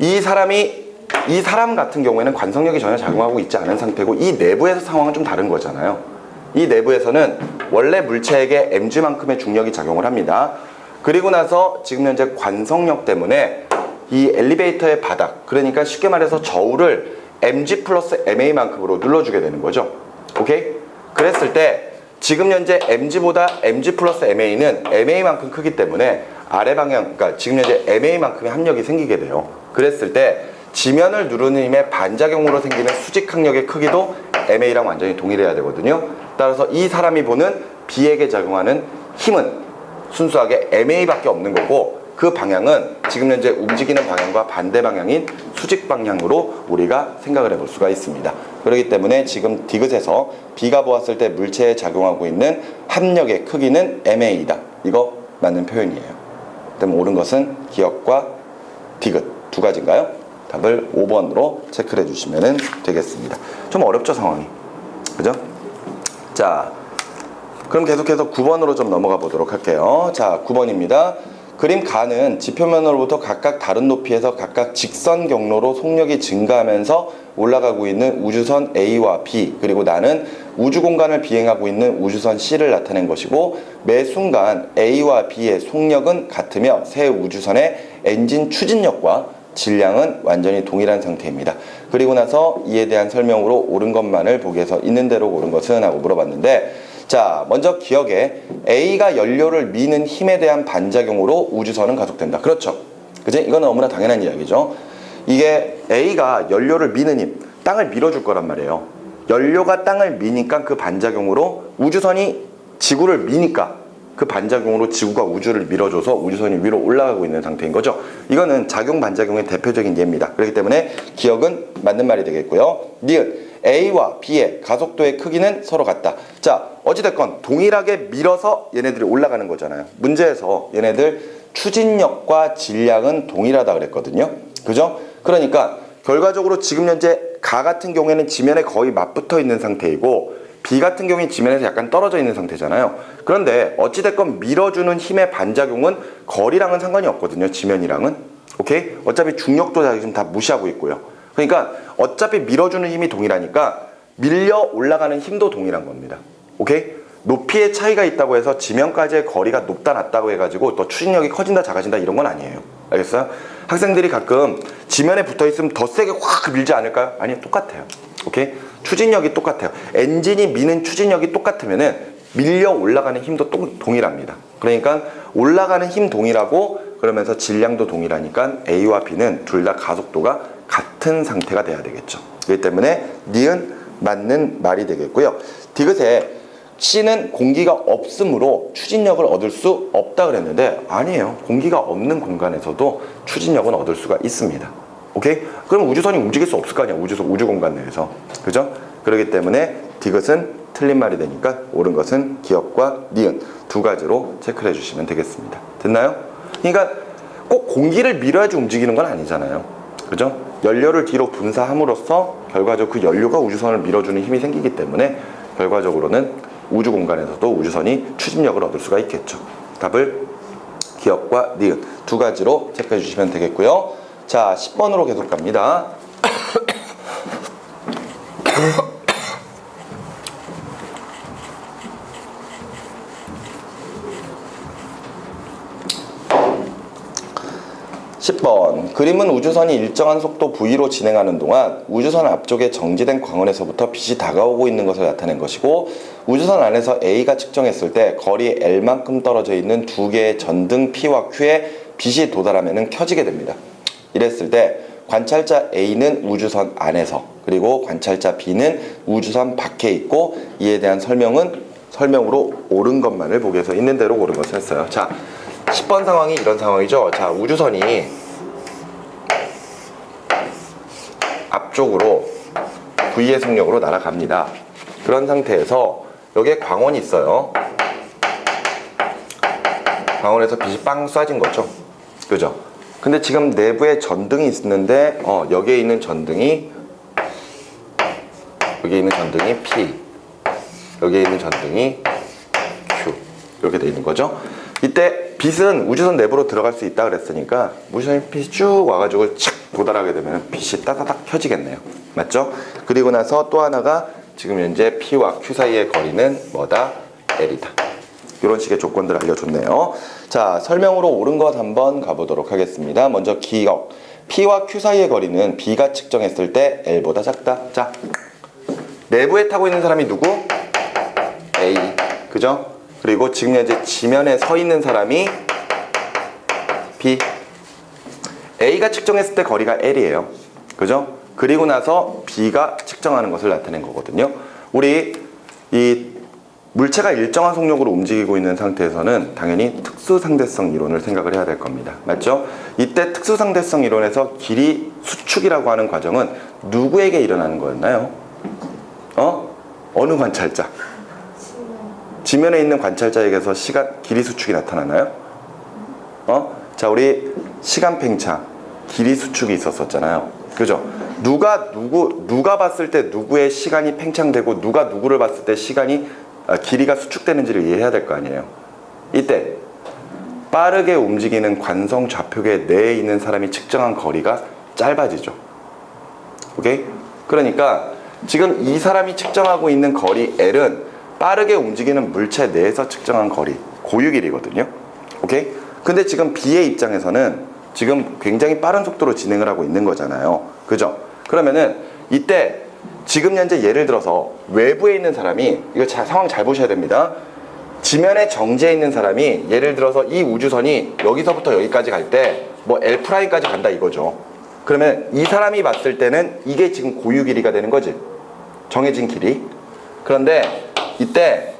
이 사람 같은 경우에는 관성력이 전혀 작용하고 있지 않은 상태고 이 내부에서 상황은 좀 다른 거잖아요. 이 내부에서는 원래 물체에게 mg만큼의 중력이 작용을 합니다. 그리고 나서 지금 현재 관성력 때문에 이 엘리베이터의 바닥, 그러니까 쉽게 말해서 저울을 mg 플러스 ma만큼으로 눌러주게 되는 거죠. 오케이? 그랬을 때 지금 현재 mg보다 mg 플러스 ma는 ma만큼 크기 때문에 아래 방향, 그러니까 지금 현재 ma만큼의 합력이 생기게 돼요. 그랬을 때 지면을 누르는 힘의 반작용으로 생기는 수직항력의 크기도 ma랑 완전히 동일해야 되거든요. 따라서 이 사람이 보는 B에게 작용하는 힘은 순수하게 ma밖에 없는 거고 그 방향은 지금 현재 움직이는 방향과 반대 방향인 수직 방향으로 우리가 생각을 해볼 수가 있습니다. 그렇기 때문에 지금 디귿에서 B가 보았을 때 물체에 작용하고 있는 합력의 크기는 ma이다. 이거 맞는 표현이에요. 그다음 옳은 것은 기역과 디귿 두 가지인가요? 답을 5번으로 체크를 해주시면 되겠습니다. 좀 어렵죠, 상황이. 그죠? 자, 그럼 계속해서 9번으로 좀 넘어가 보도록 할게요. 자, 9번입니다. 그림 가는 지표면으로부터 각각 다른 높이에서 각각 직선 경로로 속력이 증가하면서 올라가고 있는 우주선 A와 B, 그리고 나는 우주 공간을 비행하고 있는 우주선 C를 나타낸 것이고 매 순간 A와 B의 속력은 같으며 새 우주선의 엔진 추진력과 질량은 완전히 동일한 상태입니다. 그리고 나서 이에 대한 설명으로 옳은 것만을 보기에서 있는 대로 옳은 것은 하고 물어봤는데, 자, 먼저 기억에 A가 연료를 미는 힘에 대한 반작용으로 우주선은 가속된다. 그렇죠. 그지? 이건 너무나 당연한 이야기죠. 이게 A가 연료를 미는 힘, 땅을 밀어줄 거란 말이에요. 연료가 땅을 미니까 그 반작용으로 우주선이 지구를 미니까 그 반작용으로 지구가 우주를 밀어줘서 우주선이 위로 올라가고 있는 상태인 거죠. 이거는 작용 반작용의 대표적인 예입니다. 그렇기 때문에 기억은 맞는 말이 되겠고요. 니은 A와 B의 가속도의 크기는 서로 같다. 자, 어찌됐건 동일하게 밀어서 얘네들이 올라가는 거잖아요. 문제에서 얘네들 추진력과 질량은 동일하다 그랬거든요. 그죠? 그러니까 결과적으로 지금 현재 가 같은 경우에는 지면에 거의 맞붙어 있는 상태이고 B 같은 경우에 지면에서 약간 떨어져 있는 상태잖아요. 그런데 어찌됐건 밀어주는 힘의 반작용은 거리랑은 상관이 없거든요. 지면이랑은. 오케이? 어차피 중력도 지금 다 무시하고 있고요. 그러니까 어차피 밀어주는 힘이 동일하니까 밀려 올라가는 힘도 동일한 겁니다. 오케이? 높이의 차이가 있다고 해서 지면까지의 거리가 높다 낮다고 해가지고 또 추진력이 커진다 작아진다 이런 건 아니에요. 알겠어요? 학생들이 가끔 지면에 붙어 있으면 더 세게 확 밀지 않을까요? 아니요, 똑같아요. 오케이? 추진력이 똑같아요. 엔진이 미는 추진력이 똑같으면은 밀려 올라가는 힘도 동일합니다. 그러니까 올라가는 힘 동일하고 그러면서 질량도 동일하니까 A와 B는 둘 다 가속도가 같은 상태가 돼야 되겠죠. 그렇기 때문에 니은 맞는 말이 되겠고요. 디귿에 C는 공기가 없으므로 추진력을 얻을 수 없다 그랬는데 아니에요. 공기가 없는 공간에서도 추진력은 얻을 수가 있습니다. 오케이? 그럼 우주선이 움직일 수 없을 거 아니야. 우주 공간 내에서. 그죠? 그렇기 때문에 디귿은 틀린 말이 되니까 옳은 것은 기역과 니은 두 가지로 체크를 해주시면 되겠습니다. 됐나요? 그러니까 꼭 공기를 밀어야지 움직이는 건 아니잖아요. 그죠? 연료를 뒤로 분사함으로써 결과적으로 그 연료가 우주선을 밀어주는 힘이 생기기 때문에 결과적으로는 우주 공간에서도 우주선이 추진력을 얻을 수가 있겠죠. 답을 기억과 니은 두 가지로 체크해 주시면 되겠고요. 자, 10번으로 계속 갑니다. 10번 그림은 우주선이 일정한 속도 v로 진행하는 동안 우주선 앞쪽에 정지된 광원에서부터 빛이 다가오고 있는 것을 나타낸 것이고 우주선 안에서 A가 측정했을 때 거리 L만큼 떨어져 있는 두 개의 전등 P와 Q에 빛이 도달하면 켜지게 됩니다. 이랬을 때 관찰자 A는 우주선 안에서 그리고 관찰자 B는 우주선 밖에 있고 이에 대한 설명으로 옳은 것만을 보기 위해서 있는 대로 고른 것을 했어요. 자, 10번 상황이 이런 상황이죠. 자, 우주선이 앞쪽으로 V의 속력으로 날아갑니다. 그런 상태에서 여기에 광원이 있어요. 광원에서 빛이 빵 쏴진 거죠. 그죠? 근데 지금 내부에 전등이 있는데 여기에 있는 전등이 P, 여기에 있는 전등이 Q 이렇게 돼 있는 거죠. 이때 빛은 우주선 내부로 들어갈 수 있다 그랬으니까 우주선 빛이 쭉 와가지고 착 도달하게 되면 빛이 따다닥 켜지겠네요. 맞죠? 그리고 나서 또 하나가 지금 현재 P와 Q 사이의 거리는 뭐다? L이다. 이런 식의 조건들 알려줬네요. 자, 설명으로 옳은 것 한번 가보도록 하겠습니다. 먼저 기억. P와 Q 사이의 거리는 B가 측정했을 때 L보다 작다. 자, 내부에 타고 있는 사람이 누구? A. 그죠? 그리고 지금 현재 지면에 서 있는 사람이 B. A가 측정했을 때 거리가 L이에요. 그죠? 그리고 나서 B가 측정하는 것을 나타낸 거거든요. 우리 이 물체가 일정한 속력으로 움직이고 있는 상태에서는 당연히 특수상대성 이론을 생각을 해야 될 겁니다. 맞죠? 이때 특수상대성 이론에서 길이 수축이라고 하는 과정은 누구에게 일어나는 거였나요? 어느 관찰자? 지면에 있는 관찰자에게서 길이 수축이 나타나나요? 자, 우리 시간 팽창, 길이 수축이 있었잖아요. 그죠? 누가 봤을 때 누구의 시간이 팽창되고 누가 누구를 봤을 때 길이가 수축되는지를 이해해야 될 거 아니에요. 이때 빠르게 움직이는 관성 좌표계 내에 있는 사람이 측정한 거리가 짧아지죠. 오케이? 그러니까 지금 이 사람이 측정하고 있는 거리 L은 빠르게 움직이는 물체 내에서 측정한 거리, 고유길이거든요. 오케이? 근데 지금 B의 입장에서는 지금 굉장히 빠른 속도로 진행을 하고 있는 거잖아요. 그죠? 그러면은 이때 지금 현재 예를 들어서 외부에 있는 사람이 이거 상황 잘 보셔야 됩니다. 지면에 정지해 있는 사람이 예를 들어서 이 우주선이 여기서부터 여기까지 갈 때 뭐 L'까지 간다 이거죠. 그러면 이 사람이 봤을 때는 이게 지금 고유 길이가 되는 거지. 정해진 길이. 그런데 이때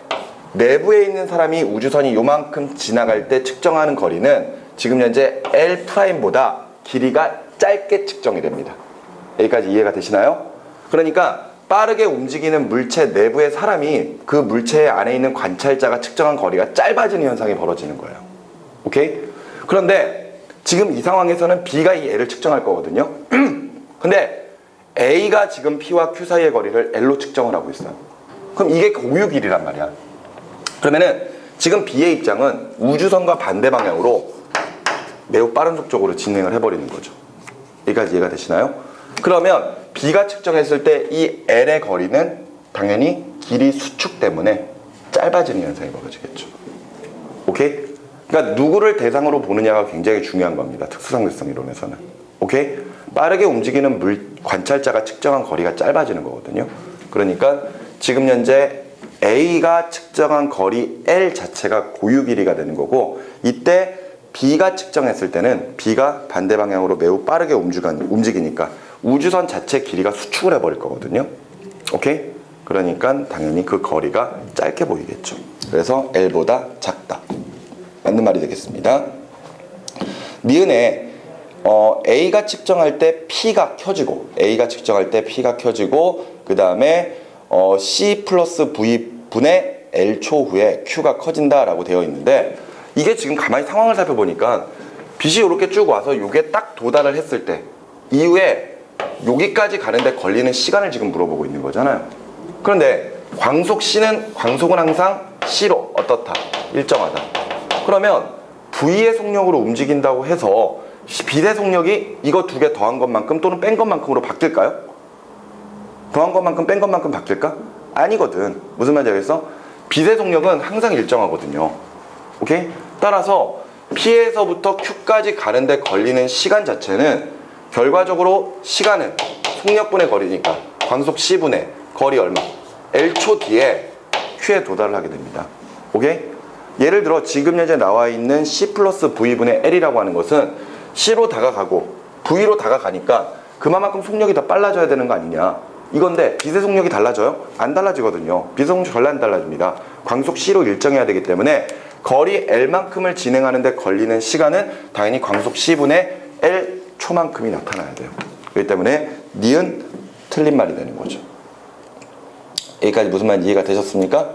내부에 있는 사람이 우주선이 요만큼 지나갈 때 측정하는 거리는 지금 현재 L'보다 길이가 짧게 측정이 됩니다. 여기까지 이해가 되시나요? 그러니까 빠르게 움직이는 물체 내부의 사람이 그 물체 안에 있는 관찰자가 측정한 거리가 짧아지는 현상이 벌어지는 거예요. 오케이? 그런데 지금 이 상황에서는 B가 이 L을 측정할 거거든요. 근데 A가 지금 P와 Q 사이의 거리를 L로 측정을 하고 있어요. 그럼 이게 고유 길이란 말이야. 그러면은 지금 B의 입장은 우주선과 반대 방향으로 매우 빠른 속도로 진행을 해버리는 거죠. 여기까지 이해가 되시나요? 그러면 B가 측정했을 때 이 L의 거리는 당연히 길이 수축 때문에 짧아지는 현상이 벌어지겠죠. 오케이? 그러니까 누구를 대상으로 보느냐가 굉장히 중요한 겁니다. 특수상대성 이론에서는. 오케이? 빠르게 움직이는 관찰자가 측정한 거리가 짧아지는 거거든요. 그러니까 지금 현재 A가 측정한 거리 L 자체가 고유 길이가 되는 거고 이때 B가 측정했을 때는 B가 반대 방향으로 매우 빠르게 움직이니까 우주선 자체 길이가 수축을 해버릴 거거든요. 오케이? 그러니까 당연히 그 거리가 짧게 보이겠죠. 그래서 L보다 작다. 맞는 말이 되겠습니다. 니은에 A가 측정할 때 P가 켜지고 그 다음에 C 플러스 V 분의 L초 후에 Q가 커진다라고 되어 있는데 이게 지금 가만히 상황을 살펴보니까 빛이 이렇게 쭉 와서 이게 딱 도달을 했을 때 이후에 여기까지 가는데 걸리는 시간을 지금 물어보고 있는 거잖아요. 그런데 광속은 항상 C로 어떻다? 일정하다. 그러면 V의 속력으로 움직인다고 해서 빛의 속력이 이거 두 개 더한 것만큼 또는 뺀 것만큼으로 바뀔까요? 더한 것만큼 뺀 것만큼 바뀔까? 아니거든. 무슨 말인지 알겠어? 빛의 속력은 항상 일정하거든요. 오케이? 따라서 P에서부터 Q까지 가는데 걸리는 시간 자체는 결과적으로 시간은 속력분의 거리니까 광속 C분의 거리 얼마? L초 뒤에 Q에 도달을 하게 됩니다. 오케이? 예를 들어 지금 현재 나와 있는 C 플러스 V분의 L이라고 하는 것은 C로 다가가고 V로 다가가니까 그만큼 속력이 더 빨라져야 되는 거 아니냐 이건데 빛의 속력이 달라져요? 안 달라지거든요. 빛의 속력이 별로 안 달라집니다. 광속 C로 일정해야 되기 때문에 거리 L만큼을 진행하는데 걸리는 시간은 당연히 광속 C분의 L 초만큼이 나타나야 돼요. 그렇기 때문에 니은 틀린 말이 되는 거죠. 여기까지 무슨 말인지 이해가 되셨습니까?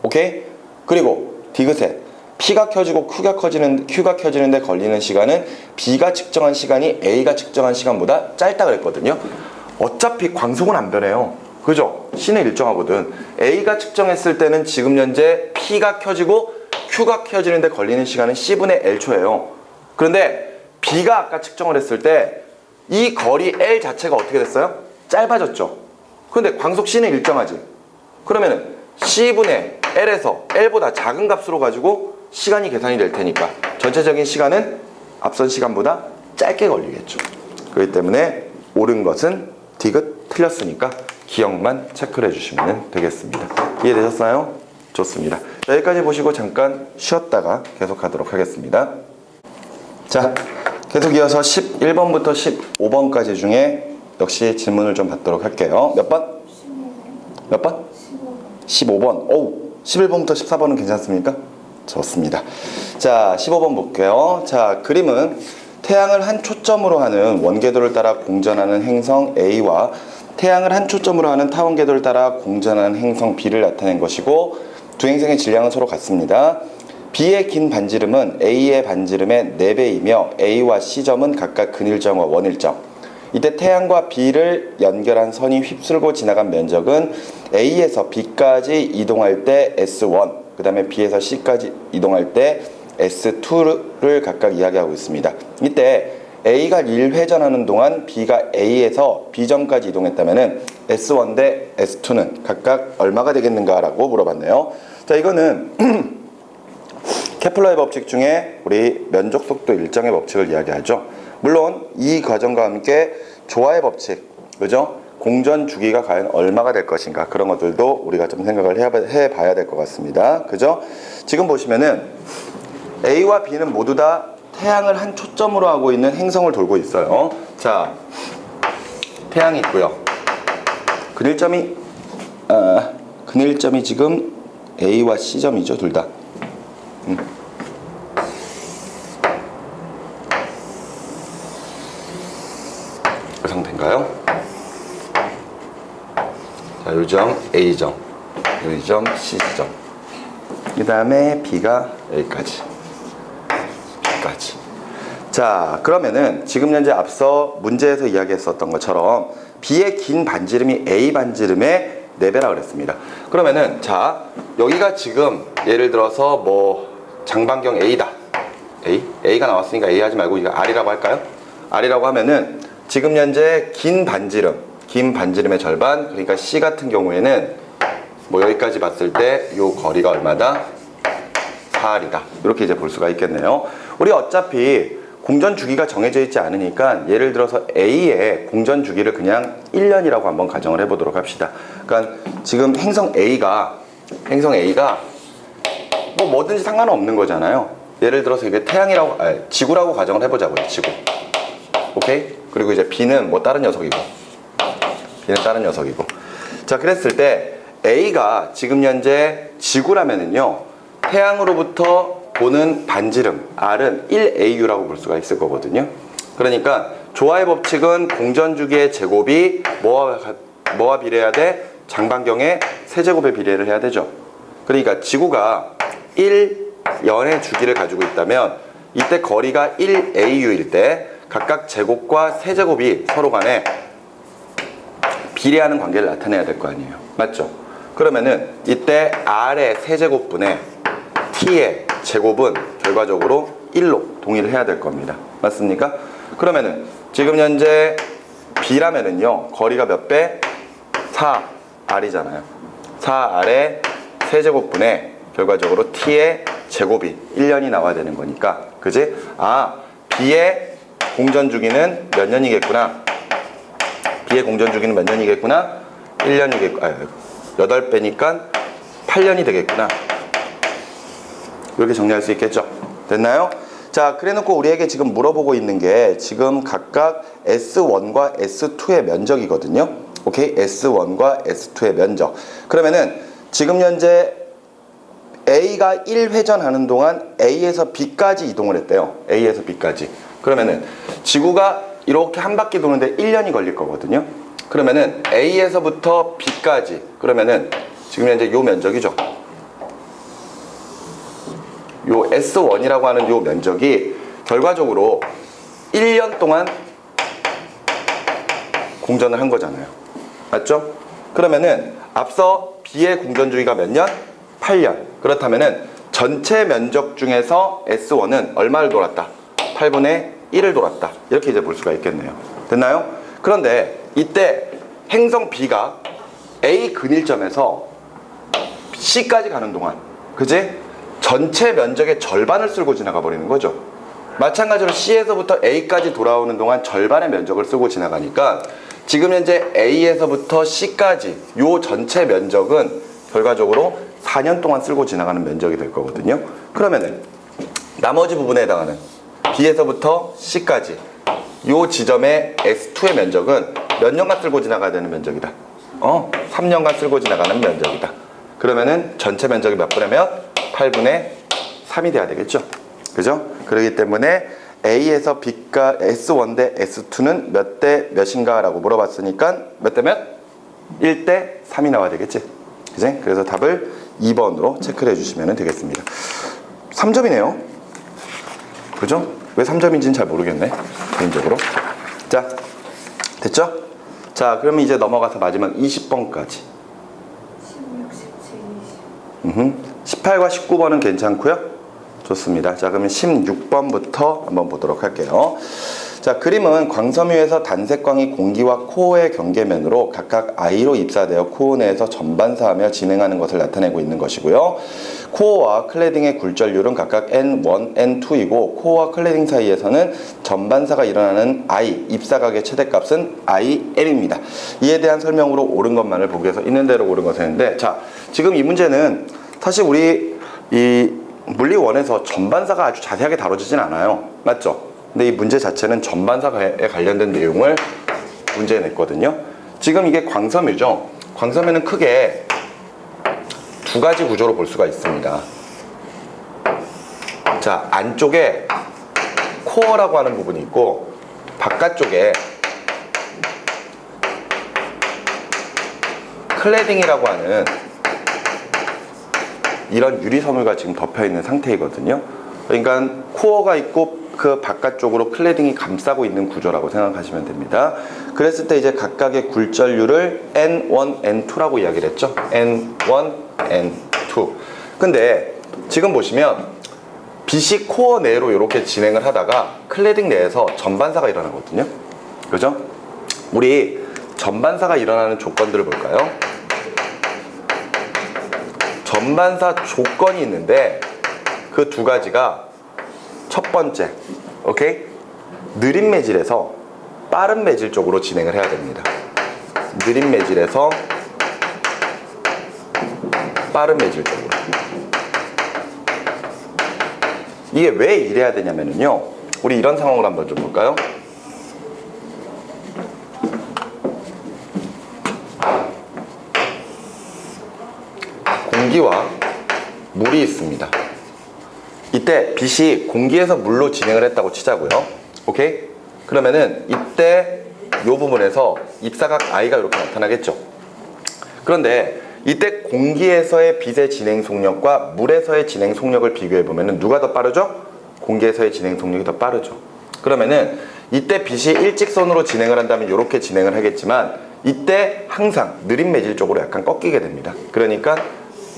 오케이? 그리고 디귿에 P가 켜지고 Q가 켜지는데 걸리는 시간은 B가 측정한 시간이 A가 측정한 시간보다 짧다 그랬거든요. 어차피 광속은 안 변해요. 그죠? C는 일정하거든. A가 측정했을 때는 지금 현재 P가 켜지고 Q가 켜지는데 걸리는 시간은 C분의 L초예요. 그런데 B가 아까 측정을 했을 때 이 거리 L 자체가 어떻게 됐어요? 짧아졌죠. 그런데 광속 C는 일정하지. 그러면은 C분의 L에서 L보다 작은 값으로 가지고 시간이 계산이 될 테니까 전체적인 시간은 앞선 시간보다 짧게 걸리겠죠. 그렇기 때문에 옳은 것은 디귿, 틀렸으니까 기억만 체크를 해주시면 되겠습니다. 이해되셨어요? 좋습니다. 여기까지 보시고 잠깐 쉬었다가 계속하도록 하겠습니다. 자, 계속 이어서 11번부터 15번까지 중에 역시 질문을 좀 받도록 할게요. 몇 번? 몇 번? 15번. 오우, 11번부터 14번은 괜찮습니까? 좋습니다. 자, 15번 볼게요. 자, 그림은 태양을 한 초점으로 하는 원궤도를 따라 공전하는 행성 A와 태양을 한 초점으로 하는 타원궤도를 따라 공전하는 행성 B를 나타낸 것이고 두 행성의 질량은 서로 같습니다. B의 긴 반지름은 A의 반지름의 4배이며 A와 C점은 각각 근일점과 원일점. 이때 태양과 B를 연결한 선이 휩쓸고 지나간 면적은 A에서 B까지 이동할 때 S1, 그 다음에 B에서 C까지 이동할 때 S2를 각각 이야기하고 있습니다. 이때 A가 1회전하는 동안 B가 A에서 B점까지 이동했다면 S1 대 S2는 각각 얼마가 되겠는가라고 물어봤네요. 자, 이거는 케플러의 법칙 중에 우리 면적 속도 일정의 법칙을 이야기하죠. 물론 이 과정과 함께 조화의 법칙, 그죠? 공전 주기가 과연 얼마가 될 것인가 그런 것들도 우리가 좀 생각을 해봐야 될 것 같습니다. 그죠? 지금 보시면은 A와 B는 모두 다 태양을 한 초점으로 하고 있는 행성을 돌고 있어요. 자, 태양이 있고요. 근일점이 지금 A와 C점이죠, 둘 다. 그 상태인가요? 자, 요점 A점, 요점 C점. 그 다음에 B가 여기까지. 자, 그러면은 지금 현재 앞서 문제에서 이야기했었던 것처럼 B의 긴 반지름이 A 반지름의 4배라 그랬습니다. 그러면은 자, 여기가 지금 예를 들어서 뭐 장반경 A다. A가 나왔으니까 A 하지 말고 이거 R이라고 할까요? R이라고 하면은 지금 현재 긴 반지름의 절반, 그러니까 C 같은 경우에는 뭐 여기까지 봤을 때 요 거리가 얼마다? 4R이다. 이렇게 이제 볼 수가 있겠네요. 우리 어차피 공전 주기가 정해져 있지 않으니까 예를 들어서 A의 공전 주기를 그냥 1년이라고 한번 가정을 해보도록 합시다. 그러니까 지금 행성 A가 뭐 뭐든지 상관은 없는 거잖아요. 예를 들어서 이게 지구라고 가정을 해보자고요. 지구. 오케이? 그리고 이제 B는 뭐 다른 녀석이고. 자, 그랬을 때 A가 지금 현재 지구라면은요, 태양으로부터 보는 반지름 R은 1AU라고 볼 수가 있을 거거든요. 그러니까 조화의 법칙은 공전주기의 제곱이 뭐와 비례해야 돼? 장반경의 세제곱에 비례를 해야 되죠. 그러니까 지구가 1년의 주기를 가지고 있다면 이때 거리가 1AU일 때 각각 제곱과 세제곱이 서로 간에 비례하는 관계를 나타내야 될 거 아니에요. 맞죠? 그러면은 이때 R의 세제곱분의 T의 제곱은 결과적으로 1로 동일을 해야 될 겁니다. 맞습니까? 그러면은 지금 현재 B라면은요, 거리가 몇 배? 4R이잖아요. 4R의 세제곱분의 결과적으로 T의 제곱이 1년이 나와야 되는 거니까, 그지? 아, B의 공전 주기는 몇 년이겠구나? B의 공전 주기는 몇 년이겠구나? 1년이겠구나. 8배니까 8년이 되겠구나. 이렇게 정리할 수 있겠죠? 됐나요? 자, 그래 놓고 우리에게 지금 물어보고 있는 게 지금 각각 S1과 S2의 면적이거든요. 오케이? S1과 S2의 면적. 그러면은 지금 현재 A가 1회전 하는 동안 A에서 B까지 이동을 했대요. A에서 B까지. 그러면은 지구가 이렇게 한 바퀴 도는데 1년이 걸릴 거거든요. 그러면은 A에서부터 B까지, 그러면은 지금 현재 요 면적이죠. 요 S1이라고 하는 요 면적이 결과적으로 1년 동안 공전을 한 거잖아요. 맞죠? 그러면은 앞서 B의 공전 주기가 몇 년? 8년. 그렇다면은 전체 면적 중에서 S1은 얼마를 돌았다? 8분의 1을 돌았다. 이렇게 이제 볼 수가 있겠네요. 됐나요? 그런데 이때 행성 B가 A 근일점에서 C까지 가는 동안, 그지? 전체 면적의 절반을 쓸고 지나가 버리는 거죠. 마찬가지로 C에서부터 A까지 돌아오는 동안 절반의 면적을 쓰고 지나가니까 지금 현재 A에서부터 C까지 요 전체 면적은 결과적으로 4년 동안 쓸고 지나가는 면적이 될 거거든요. 그러면은 나머지 부분에 해당하는 B에서부터 C까지 요 지점의 S2의 면적은 몇 년간 쓸고 지나가야 되는 면적이다? 3년간 쓸고 지나가는 면적이다. 그러면은 전체 면적이 몇 분의 몇? 8분의 3이 돼야 되겠죠? 그죠? 그렇기 때문에 A에서 B가 S1 대 S2는 몇 대 몇인가 라고 물어봤으니까 몇 대 몇? 1대 3이 나와야 되겠지? 그지? 그래서 답을 2번으로 체크를 해주시면 되겠습니다. 3점이네요. 그죠? 왜 3점인지는 잘 모르겠네, 개인적으로. 자, 됐죠? 자, 그러면 이제 넘어가서 마지막 20번까지. 16, 17, 20. 18과 19번은 괜찮고요. 좋습니다. 자, 그러면 16번부터 한번 보도록 할게요. 자, 그림은 광섬유에서 단색광이 공기와 코어의 경계면으로 각각 I로 입사되어 코어 내에서 전반사하며 진행하는 것을 나타내고 있는 것이고요. 코어와 클레딩의 굴절률은 각각 N1, N2이고 코어와 클레딩 사이에서는 전반사가 일어나는 I, 입사각의 최대값은 IL입니다. 이에 대한 설명으로 옳은 것만을 보기 위해서 있는 대로 옳은 것을 했는데, 자, 지금 이 문제는 사실 우리 이 물리 1에서 전반사가 아주 자세하게 다뤄지진 않아요. 맞죠? 근데 이 문제 자체는 전반사에 관련된 내용을 문제에 냈거든요. 지금 이게 광섬유죠. 광섬유는 크게 두 가지 구조로 볼 수가 있습니다. 자, 안쪽에 코어라고 하는 부분이 있고 바깥쪽에 클레딩이라고 하는 이런 유리섬유가 지금 덮여있는 상태이거든요. 그러니까 코어가 있고 그 바깥쪽으로 클레딩이 감싸고 있는 구조라고 생각하시면 됩니다. 그랬을 때 이제 각각의 굴절률을 N1, N2라고 이야기를 했죠. N1, N2. 근데 지금 보시면 빛이 코어 내로 이렇게 진행을 하다가 클레딩 내에서 전반사가 일어나거든요. 그죠? 우리 전반사가 일어나는 조건들을 볼까요? 전반사 조건이 있는데 그 두 가지가 첫 번째, 오케이? 느린 매질에서 빠른 매질 쪽으로 진행을 해야 됩니다. 느린 매질에서 빠른 매질 쪽으로. 이게 왜 이래야 되냐면요, 우리 이런 상황을 한번 좀 볼까요? 공기와 물이 있습니다. 이때 빛이 공기에서 물로 진행을 했다고 치자고요. 오케이? 그러면은 이때 이 부분에서 입사각 I가 이렇게 나타나겠죠. 그런데 이때 공기에서의 빛의 진행 속력과 물에서의 진행 속력을 비교해 보면은 누가 더 빠르죠? 공기에서의 진행 속력이 더 빠르죠. 그러면은 이때 빛이 일직선으로 진행을 한다면 이렇게 진행을 하겠지만 이때 항상 느린 매질 쪽으로 약간 꺾이게 됩니다. 그러니까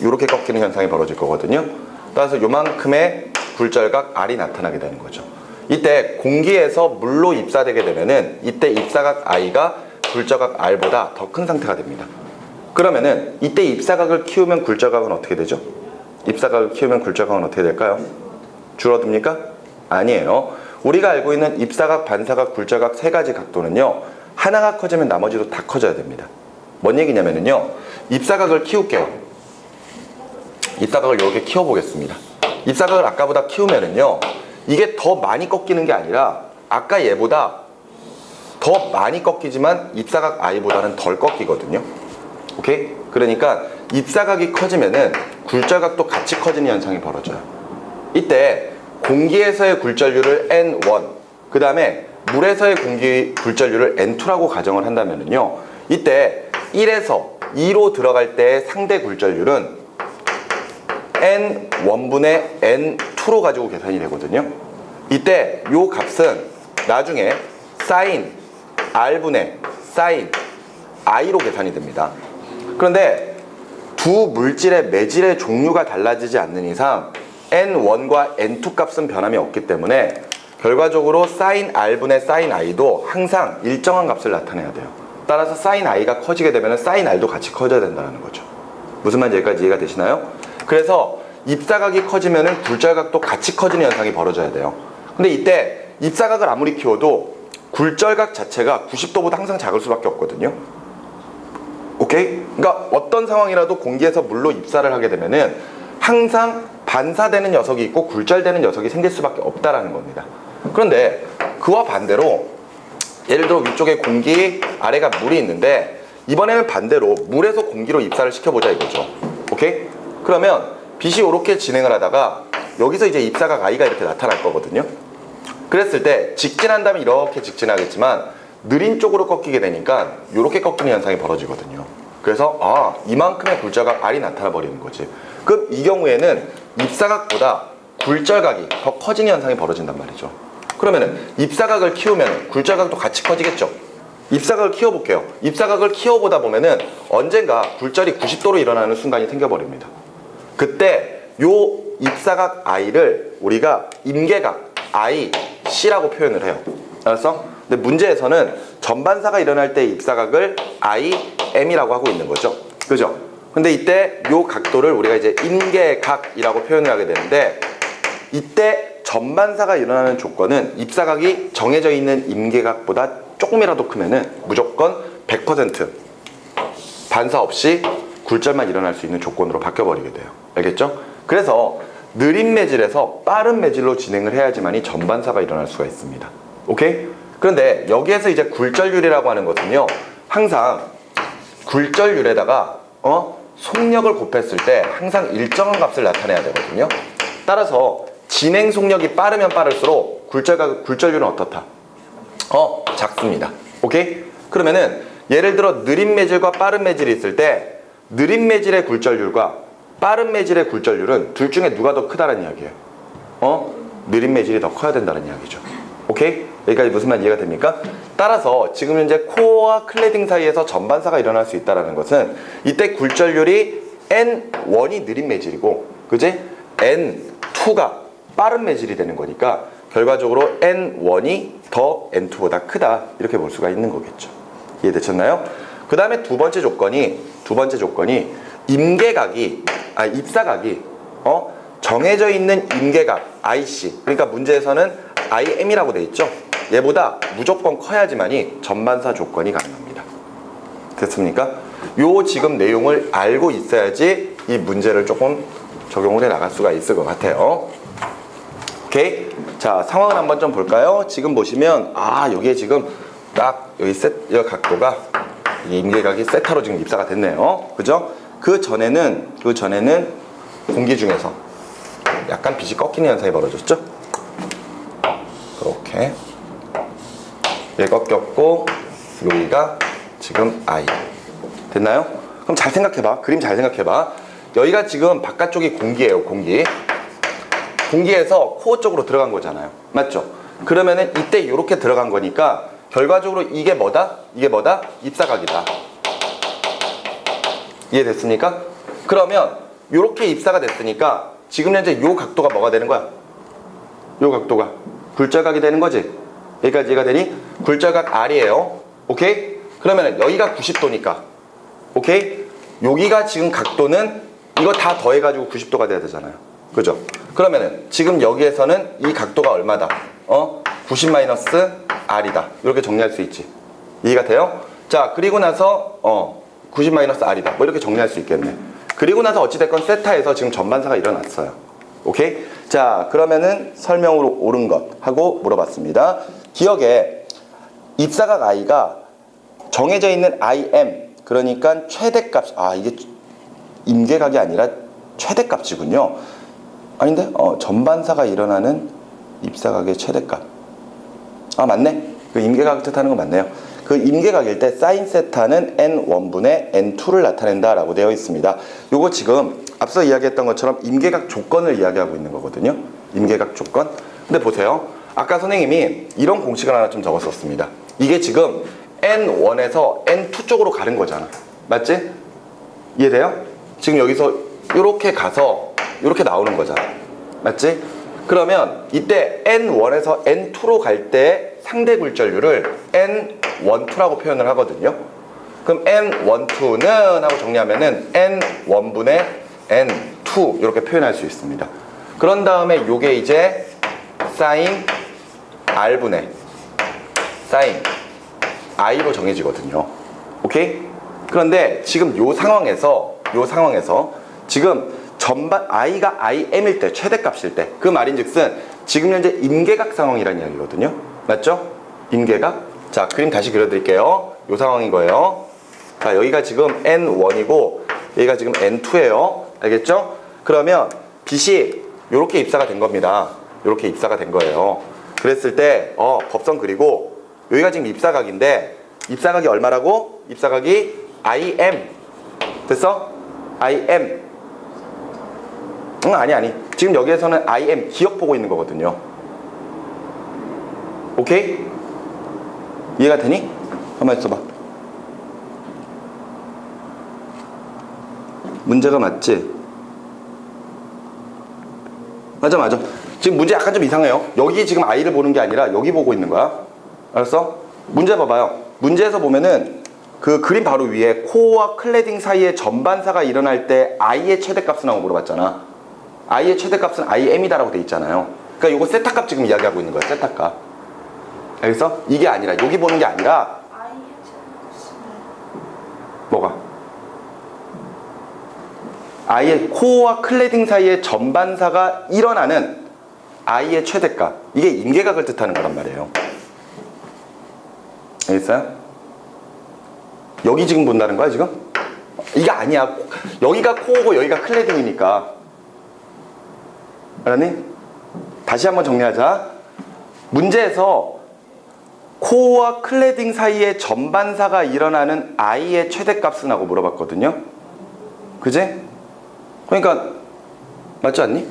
이렇게 꺾이는 현상이 벌어질 거거든요. 따라서 요만큼의 굴절각 R이 나타나게 되는 거죠. 이때 공기에서 물로 입사되게 되면은 이때 입사각 I가 굴절각 R보다 더 큰 상태가 됩니다. 그러면은 이때 입사각을 키우면 굴절각은 어떻게 되죠? 입사각을 키우면 굴절각은 어떻게 될까요? 줄어듭니까? 아니에요. 우리가 알고 있는 입사각, 반사각, 굴절각 세 가지 각도는요, 하나가 커지면 나머지도 다 커져야 됩니다. 뭔 얘기냐면요, 입사각을 키울게요. 입사각을 이렇게 키워보겠습니다. 입사각을 아까보다 키우면은요, 이게 더 많이 꺾이는 게 아니라 아까 얘보다 더 많이 꺾이지만 입사각 I보다는 덜 꺾이거든요. 오케이? 그러니까 입사각이 커지면은 굴절각도 같이 커지는 현상이 벌어져요. 이때 공기에서의 굴절률을 N1, 그 다음에 물에서의 공기 굴절률을 N2라고 가정을 한다면요, 이때 1에서 2로 들어갈 때의 상대 굴절률은 N1분의 N2로 가지고 계산이 되거든요. 이때 요 값은 나중에 사인 R분의 사인 I로 계산이 됩니다. 그런데 두 물질의 매질의 종류가 달라지지 않는 이상 N1과 N2 값은 변함이 없기 때문에 결과적으로 사인 R분의 사인 I도 항상 일정한 값을 나타내야 돼요. 따라서 사인 I가 커지게 되면 사인 R도 같이 커져야 된다는 거죠. 무슨 말인지 여기까지 이해가 되시나요? 그래서 입사각이 커지면 굴절각도 같이 커지는 현상이 벌어져야 돼요. 근데 이때 입사각을 아무리 키워도 굴절각 자체가 90도보다 항상 작을 수밖에 없거든요. 오케이? 그러니까 어떤 상황이라도 공기에서 물로 입사를 하게 되면은 항상 반사되는 녀석이 있고 굴절되는 녀석이 생길 수밖에 없다라는 겁니다. 그런데 그와 반대로 예를 들어 위쪽에 공기, 아래가 물이 있는데 이번에는 반대로 물에서 공기로 입사를 시켜보자 이거죠. 오케이? 그러면 빛이 이렇게 진행을 하다가 여기서 이제 입사각 I가 이렇게 나타날 거거든요. 그랬을 때 직진한다면 이렇게 직진하겠지만 느린 쪽으로 꺾이게 되니까 이렇게 꺾이는 현상이 벌어지거든요. 그래서 이만큼의 굴절각 R이 나타나 버리는 거지. 그럼 이 경우에는 입사각보다 굴절각이 더 커지는 현상이 벌어진단 말이죠. 그러면은 입사각을 키우면 굴절각도 같이 커지겠죠. 입사각을 키워볼게요. 입사각을 키워보다 보면은 언젠가 굴절이 90도로 일어나는 순간이 생겨버립니다. 그때 요 입사각 I를 우리가 임계각 I, C라고 표현을 해요. 알았어? 근데 문제에서는 전반사가 일어날 때 입사각을 I, M이라고 하고 있는 거죠. 그죠? 근데 이때 요 각도를 우리가 이제 임계각이라고 표현을 하게 되는데 이때 전반사가 일어나는 조건은 입사각이 정해져 있는 임계각보다 조금이라도 크면은 무조건 100% 반사 없이 굴절만 일어날 수 있는 조건으로 바뀌어버리게 돼요. 알겠죠? 그래서 느린 매질에서 빠른 매질로 진행을 해야지만이 전반사가 일어날 수가 있습니다. 오케이? 그런데 여기에서 이제 굴절률이라고 하는 것은요, 항상 굴절률에다가 속력을 곱했을 때 항상 일정한 값을 나타내야 되거든요. 따라서 진행 속력이 빠르면 빠를수록 굴절률은 어떻다? 작습니다. 오케이? 그러면은 예를 들어 느린 매질과 빠른 매질이 있을 때 느린 매질의 굴절률과 빠른 매질의 굴절률은 둘 중에 누가 더 크다는 이야기예요. 느린 매질이 더 커야 된다는 이야기죠. 오케이? 여기까지 무슨 말 이해가 됩니까? 따라서 지금 현재 코어와 클레딩 사이에서 전반사가 일어날 수 있다는 것은 이때 굴절률이 N1이 느린 매질이고, 그지? N2가 빠른 매질이 되는 거니까 결과적으로 N1이 더 N2보다 크다, 이렇게 볼 수가 있는 거겠죠. 이해되셨나요? 그 다음에 두 번째 조건이 입사각이 정해져 있는 임계각 IC, 그러니까 문제에서는 IM이라고 돼 있죠. 얘보다 무조건 커야지만이 전반사 조건이 가능합니다. 됐습니까? 요 지금 내용을 알고 있어야지 이 문제를 조금 적용을 해 나갈 수가 있을 것 같아요. 오케이? 자, 상황을 한번 좀 볼까요? 지금 보시면 여기에 지금 딱 여기 여기 각도가 이 임계각이 세타로 지금 입사가 됐네요. 그죠? 그 전에는 공기 중에서 약간 빛이 꺾이는 현상이 벌어졌죠? 그렇게 얘 꺾였고 여기가 지금 I 됐나요? 그럼 잘 생각해봐. 그림 잘 생각해봐. 여기가 지금 바깥쪽이 공기예요. 공기에서 코어 쪽으로 들어간 거잖아요. 맞죠? 그러면은 이때 이렇게 들어간 거니까 결과적으로 이게 뭐다? 이게 뭐다? 입사각이다. 이해됐습니까? 그러면 이렇게 입사가 됐으니까 지금 현재 이 각도가 뭐가 되는 거야? 이 각도가 굴절각이 되는 거지. 여기까지 이해가 되니? 굴절각 R이에요. 오케이? 그러면 여기가 90도니까 오케이? 여기가 지금 각도는 이거 다 더해가지고 90도가 돼야 되잖아요. 그죠? 그러면은 지금 여기에서는 이 각도가 얼마다? 90 마이너스 R이다. 이렇게 정리할 수 있지. 이해가 돼요? 자, 그리고 나서 90 마이너스 R이다. 뭐 이렇게 정리할 수 있겠네. 그리고 나서 어찌됐건 세타에서 지금 전반사가 일어났어요. 오케이? 자, 그러면은 설명으로 옳은 것 하고 물어봤습니다. 기억에 입사각 I가 정해져 있는 IM, 그러니까 최대값, 이게 임계각이 아니라 최대값이군요. 아닌데? 전반사가 일어나는 입사각의 최대값. 맞네. 그 임계각을 뜻하는 거 맞네요. 그 임계각일 때 사인 세타는 n1분의 n2를 나타낸다 라고 되어 있습니다. 요거 지금 앞서 이야기했던 것처럼 임계각 조건을 이야기하고 있는 거거든요. 임계각 조건. 근데 보세요. 아까 선생님이 이런 공식을 하나 좀 적었었습니다. 이게 지금 n1에서 n2 쪽으로 가는 거잖아. 맞지? 이해돼요? 지금 여기서 이렇게 가서 이렇게 나오는 거잖아. 맞지? 그러면 이때 n1에서 n2로 갈 때 상대 굴절률을 n12라고 표현을 하거든요. 그럼 n12는 하고 정리하면은 n1분의 n2 이렇게 표현할 수 있습니다. 그런 다음에 요게 이제 사인 r분의 사인 i로 정해지거든요. 오케이? 그런데 지금 요 상황에서 지금 전반 i가 im일 때 최대값일 때 그 말인즉슨 지금 현재 임계각 상황이라는 이야기거든요. 맞죠? 임계각. 자, 그림 다시 그려드릴게요. 요 상황인 거예요. 자, 여기가 지금 n1이고 여기가 지금 n2예요. 알겠죠? 그러면 빛이 요렇게 입사가 된 겁니다. 요렇게 입사가 된 거예요. 그랬을 때 법선 그리고 여기가 지금 입사각인데 입사각이 얼마라고? 입사각이 im. 됐어? im. 아니. 지금 여기에서는 im 기억 보고 있는 거거든요. 오케이? 이해가 되니? 한번 써봐. 문제가 맞지? 맞아. 지금 문제 약간 좀 이상해요. 여기 지금 i를 보는 게 아니라 여기 보고 있는 거야. 알았어? 문제 봐봐요. 문제에서 보면은 그 그림 바로 위에 코어와 클레딩 사이에 전반사가 일어날 때 i의 최대값은 하고 물어봤잖아. i의 최대값은 im이다라고 돼 있잖아요. 그러니까 요거 세타값 지금 이야기하고 있는 거야. 세타값. 알겠어? 이게 아니라 여기 보는 게 아니라 I의 최대값이면 뭐가? i의 코어와 클레딩 사이에 전반사가 일어나는 i의 최대값. 이게 임계각을 뜻하는 거란 말이에요. 알겠어요? 여기 지금 본다는 거야 지금? 이게 아니야. 여기가 코어고 여기가 클레딩이니까. 알았니? 다시 한번 정리하자. 문제에서 코어와 클레딩 사이에 전반사가 일어나는 i의 최대값은 하고 물어봤거든요. 그지? 그러니까 맞지 않니?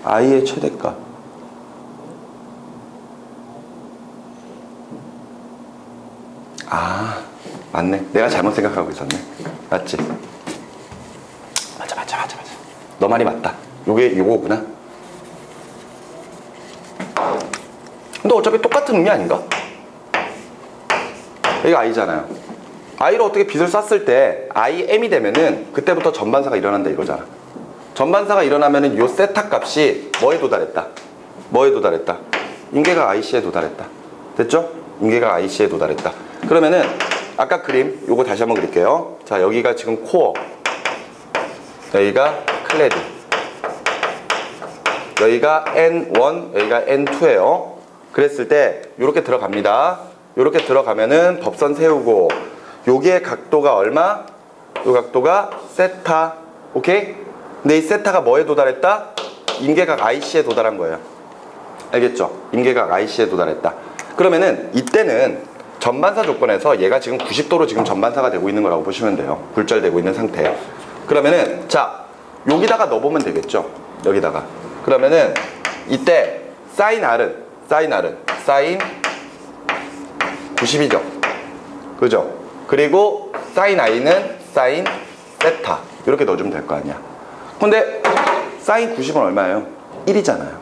i의 최대값. 맞네. 내가 잘못 생각하고 있었네. 맞지? 맞아. 너 말이 맞다. 요게 요거구나. 근데 어차피 똑같은 의미 아닌가? 여기가 i잖아요. i로 어떻게 빛을 쐈을 때 im이 되면은 그때부터 전반사가 일어난다 이거잖아. 전반사가 일어나면은 요 세타 값이 뭐에 도달했다? 임계각 IC에 도달했다. 됐죠? 임계각 IC에 도달했다. 그러면은 아까 그림 요거 다시 한번 그릴게요. 자, 여기가 지금 코어, 여기가 클레딩, 여기가 N1, 여기가 N2예요. 그랬을 때 요렇게 들어갑니다. 요렇게 들어가면은 법선 세우고 요게 각도가 얼마? 요 각도가 세타. 오케이? 근데 이 세타가 뭐에 도달했다? 임계각 IC에 도달한 거예요. 알겠죠? 임계각 IC에 도달했다. 그러면은 이때는 전반사 조건에서 얘가 지금 90도로 지금 전반사가 되고 있는 거라고 보시면 돼요. 굴절되고 있는 상태. 그러면은 자, 여기다가 넣어보면 되겠죠? 여기다가. 그러면은 이때 사인 R은 사인 90이죠. 그죠? 그리고 사인 I는 사인 세타. 이렇게 넣어주면 될 거 아니야. 근데 사인 90은 얼마예요? 1이잖아요.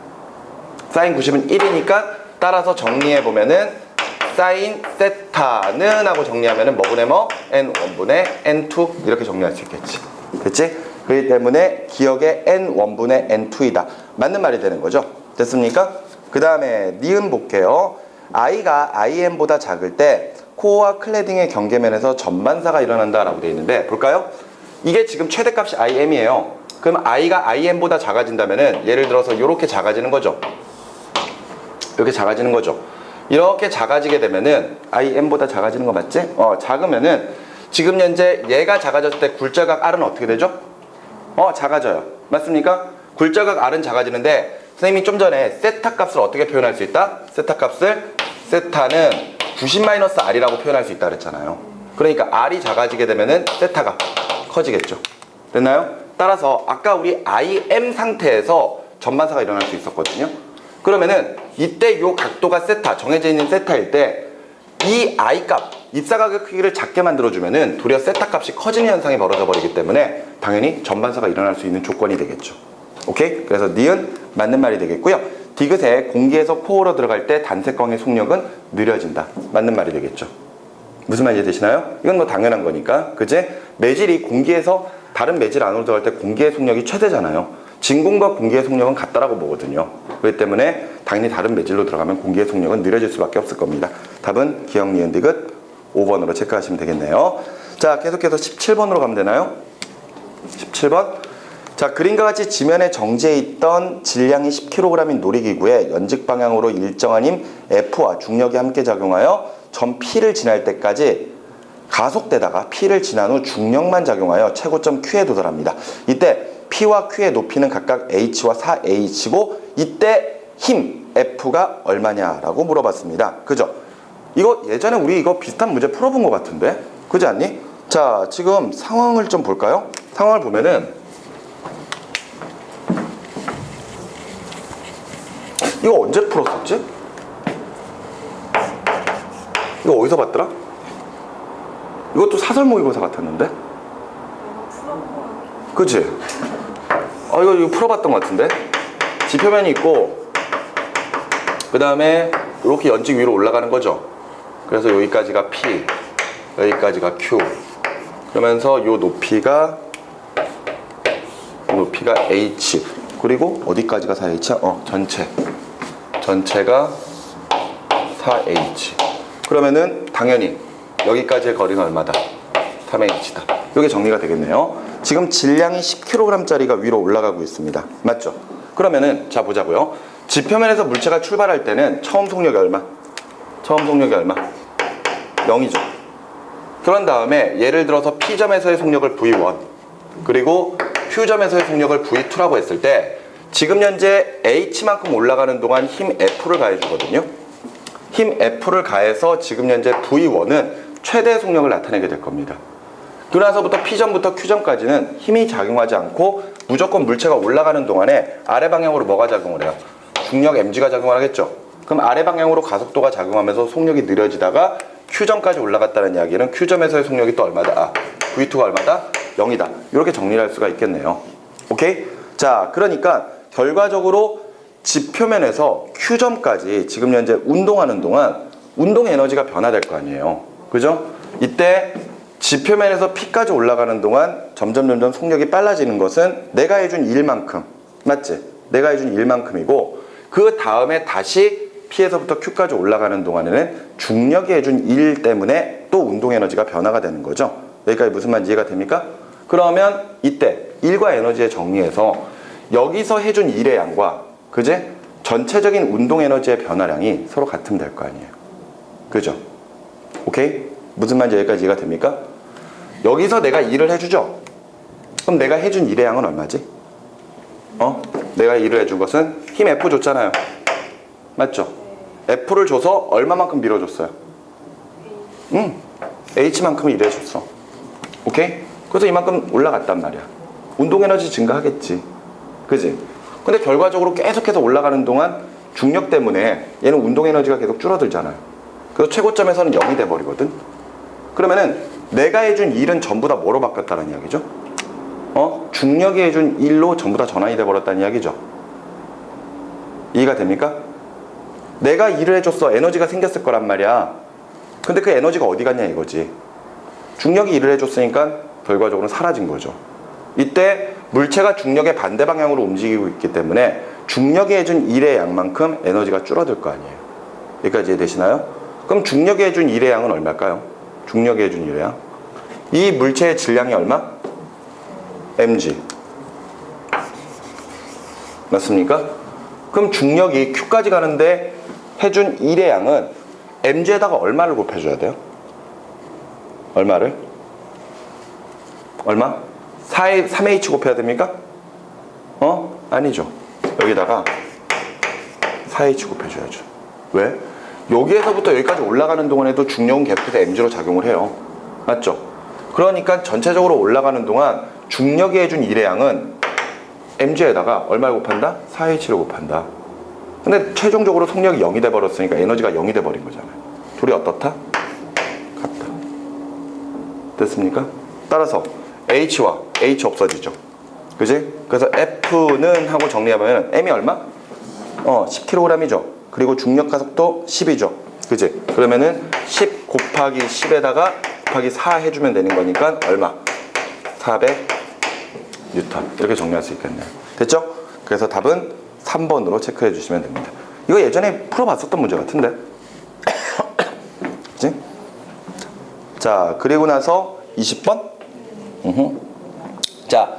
사인 90은 1이니까 따라서 정리해보면은 사인 세타는 하고 정리하면은 뭐분의 뭐? n1분의 n2 이렇게 정리할 수 있겠지. 됐지? 그렇기 때문에 기억에 n1분의 n2이다. 맞는 말이 되는 거죠. 됐습니까? 그 다음에 니은 볼게요. i가 im보다 작을 때 코어와 클레딩의 경계면에서 전반사가 일어난다라고 되어 있는데 볼까요? 이게 지금 최대값이 im이에요. 그럼 i가 im보다 작아진다면은 예를 들어서 이렇게 작아지는 거죠. 이렇게 작아지는 거죠. 이렇게 작아지게 되면은 im보다 작아지는 거 맞지? 작으면은 지금 현재 얘가 작아졌을 때 굴절각 r은 어떻게 되죠? 작아져요. 맞습니까? 굴절각 r은 작아지는데 선생님이 좀 전에 세타 값을 어떻게 표현할 수 있다? 세타 값을 세타는 90-r이라고 표현할 수 있다 그랬잖아요. 그러니까 r이 작아지게 되면은 세타가 커지겠죠. 됐나요? 따라서 아까 우리 im 상태에서 전반사가 일어날 수 있었거든요. 그러면은 이때 요 각도가 세타, 정해져 있는 세타일 때 이 i 값, 입사각의 크기를 작게 만들어주면은 도리어 세타 값이 커지는 현상이 벌어져 버리기 때문에 당연히 전반사가 일어날 수 있는 조건이 되겠죠. 오케이? 그래서 니은 맞는 말이 되겠고요. 디귿에 공기에서 코어로 들어갈 때 단색광의 속력은 느려진다. 맞는 말이 되겠죠. 무슨 말인지 되시나요? 이건 뭐 당연한 거니까. 그지? 매질이 공기에서 다른 매질 안으로 들어갈 때 공기의 속력이 최대잖아요. 진공과 공기의 속력은 같다라고 보거든요. 그렇기 때문에 당연히 다른 매질로 들어가면 공기의 속력은 느려질 수밖에 없을 겁니다. 답은 기억, 니은, 디귿 5번으로 체크하시면 되겠네요. 자, 계속해서 17번으로 가면 되나요? 17번. 자, 그림과 같이 지면에 정지해 있던 질량이 10kg인 놀이기구에 연직 방향으로 일정한 힘 F와 중력이 함께 작용하여 점 P를 지날 때까지 가속되다가 P를 지난 후 중력만 작용하여 최고점 Q에 도달합니다. 이때 P와 Q의 높이는 각각 H와 4H고 이때 힘 F가 얼마냐라고 물어봤습니다. 그죠? 이거 예전에 우리 이거 비슷한 문제 풀어본 것 같은데? 그지 않니? 자, 지금 상황을 좀 볼까요? 상황을 보면은 이거 언제 풀었었지? 이거 어디서 봤더라? 이것도 사설 모의고사 같았는데? 그치? 이거 풀어봤던 것 같은데? 지표면이 있고 그 다음에 이렇게 연직 위로 올라가는 거죠. 그래서 여기까지가 P, 여기까지가 Q 그러면서 요 높이가 H 그리고 어디까지가 4H야? 전체가 4H. 그러면은 당연히 여기까지의 거리는 얼마다? 3H다. 이게 정리가 되겠네요. 지금 질량이 10kg짜리가 위로 올라가고 있습니다. 맞죠? 그러면은 자 보자고요. 지표면에서 물체가 출발할 때는 처음 속력이 얼마? 0이죠. 그런 다음에 예를 들어서 P점에서의 속력을 V1 그리고 Q점에서의 속력을 V2라고 했을 때 지금 현재 H만큼 올라가는 동안 힘 F를 가해주거든요. 힘 F를 가해서 지금 현재 V1은 최대 속력을 나타내게 될 겁니다. 그러나서부터 P점부터 Q점까지는 힘이 작용하지 않고 무조건 물체가 올라가는 동안에 아래 방향으로 뭐가 작용을 해요? 중력 mg가 작용을 하겠죠. 그럼 아래 방향으로 가속도가 작용하면서 속력이 느려지다가 Q점까지 올라갔다는 이야기는 Q점에서의 속력이 또 얼마다? V2가 얼마다? 0이다. 이렇게 정리를 할 수가 있겠네요. 오케이? 자, 그러니까 결과적으로 지표면에서 Q점까지 지금 현재 운동하는 동안 운동 에너지가 변화될 거 아니에요. 그죠? 이때 지표면에서 P까지 올라가는 동안 점점 속력이 빨라지는 것은 내가 해준 일만큼, 맞지? 내가 해준 일만큼이고 그 다음에 다시 P에서부터 Q까지 올라가는 동안에는 중력이 해준 일 때문에 또 운동 에너지가 변화가 되는 거죠. 여기까지 무슨 말인지 이해가 됩니까? 그러면 이때 일과 에너지의 정리에서 여기서 해준 일의 양과 그제 전체적인 운동 에너지의 변화량이 서로 같으면 될 거 아니에요. 그죠? 오케이? 무슨 말인지 여기까지 이해가 됩니까? 여기서 내가 일을 해주죠? 그럼 내가 해준 일의 양은 얼마지? 내가 일을 해준 것은 힘 F 줬잖아요. 맞죠? F를 줘서 얼마만큼 밀어줬어요? H만큼 일해줬어. 오케이? 그래서 이만큼 올라갔단 말이야. 운동 에너지 증가하겠지. 그지? 근데 결과적으로 계속해서 올라가는 동안 중력 때문에 얘는 운동 에너지가 계속 줄어들잖아요. 그래서 최고점에서는 0이 돼버리거든. 그러면은 내가 해준 일은 전부 다 뭐로 바뀌었다는 이야기죠? 중력이 해준 일로 전부 다 전환이 돼버렸다는 이야기죠. 이해가 됩니까? 내가 일을 해줬어. 에너지가 생겼을 거란 말이야. 근데 그 에너지가 어디 갔냐 이거지. 중력이 일을 해줬으니까 결과적으로 사라진 거죠. 이때 물체가 중력의 반대 방향으로 움직이고 있기 때문에 중력이 해준 일의 양만큼 에너지가 줄어들 거 아니에요. 여기까지 이해되시나요? 그럼 중력이 해준 일의 양은 얼마일까요? 중력이 해준 일의 양. 이 물체의 질량이 얼마? mg. 맞습니까? 그럼 중력이 Q까지 가는데 해준 일의 양은 mg에다가 얼마를 곱해줘야 돼요? 얼마를? 얼마? 3h 곱해야 됩니까? 아니죠. 여기다가 4h 곱해줘야죠. 왜? 여기에서부터 여기까지 올라가는 동안에도 중력은 계속해서 mg로 작용을 해요. 맞죠? 그러니까 전체적으로 올라가는 동안 중력이 해준 일의 양은 mg에다가 얼마를 곱한다? 4h를 곱한다. 근데 최종적으로 속력이 0이 돼버렸으니까 에너지가 0이 돼버린 거잖아요. 둘이 어떻다? 같다. 됐습니까? 따라서 h와 h 없어지죠. 그지? 그래서 f는 하고 정리해보면 m이 얼마? 10kg이죠. 그리고 중력 가속도 10이죠. 그지? 그러면은 10 곱하기 10에다가 곱하기 4 해주면 되는 거니까 얼마? 400 뉴턴. 이렇게 정리할 수 있겠네요. 됐죠? 그래서 답은 3번으로 체크해 주시면 됩니다. 이거 예전에 풀어봤었던 문제 같은데. 그치? 자, 그리고 나서 20번. 자,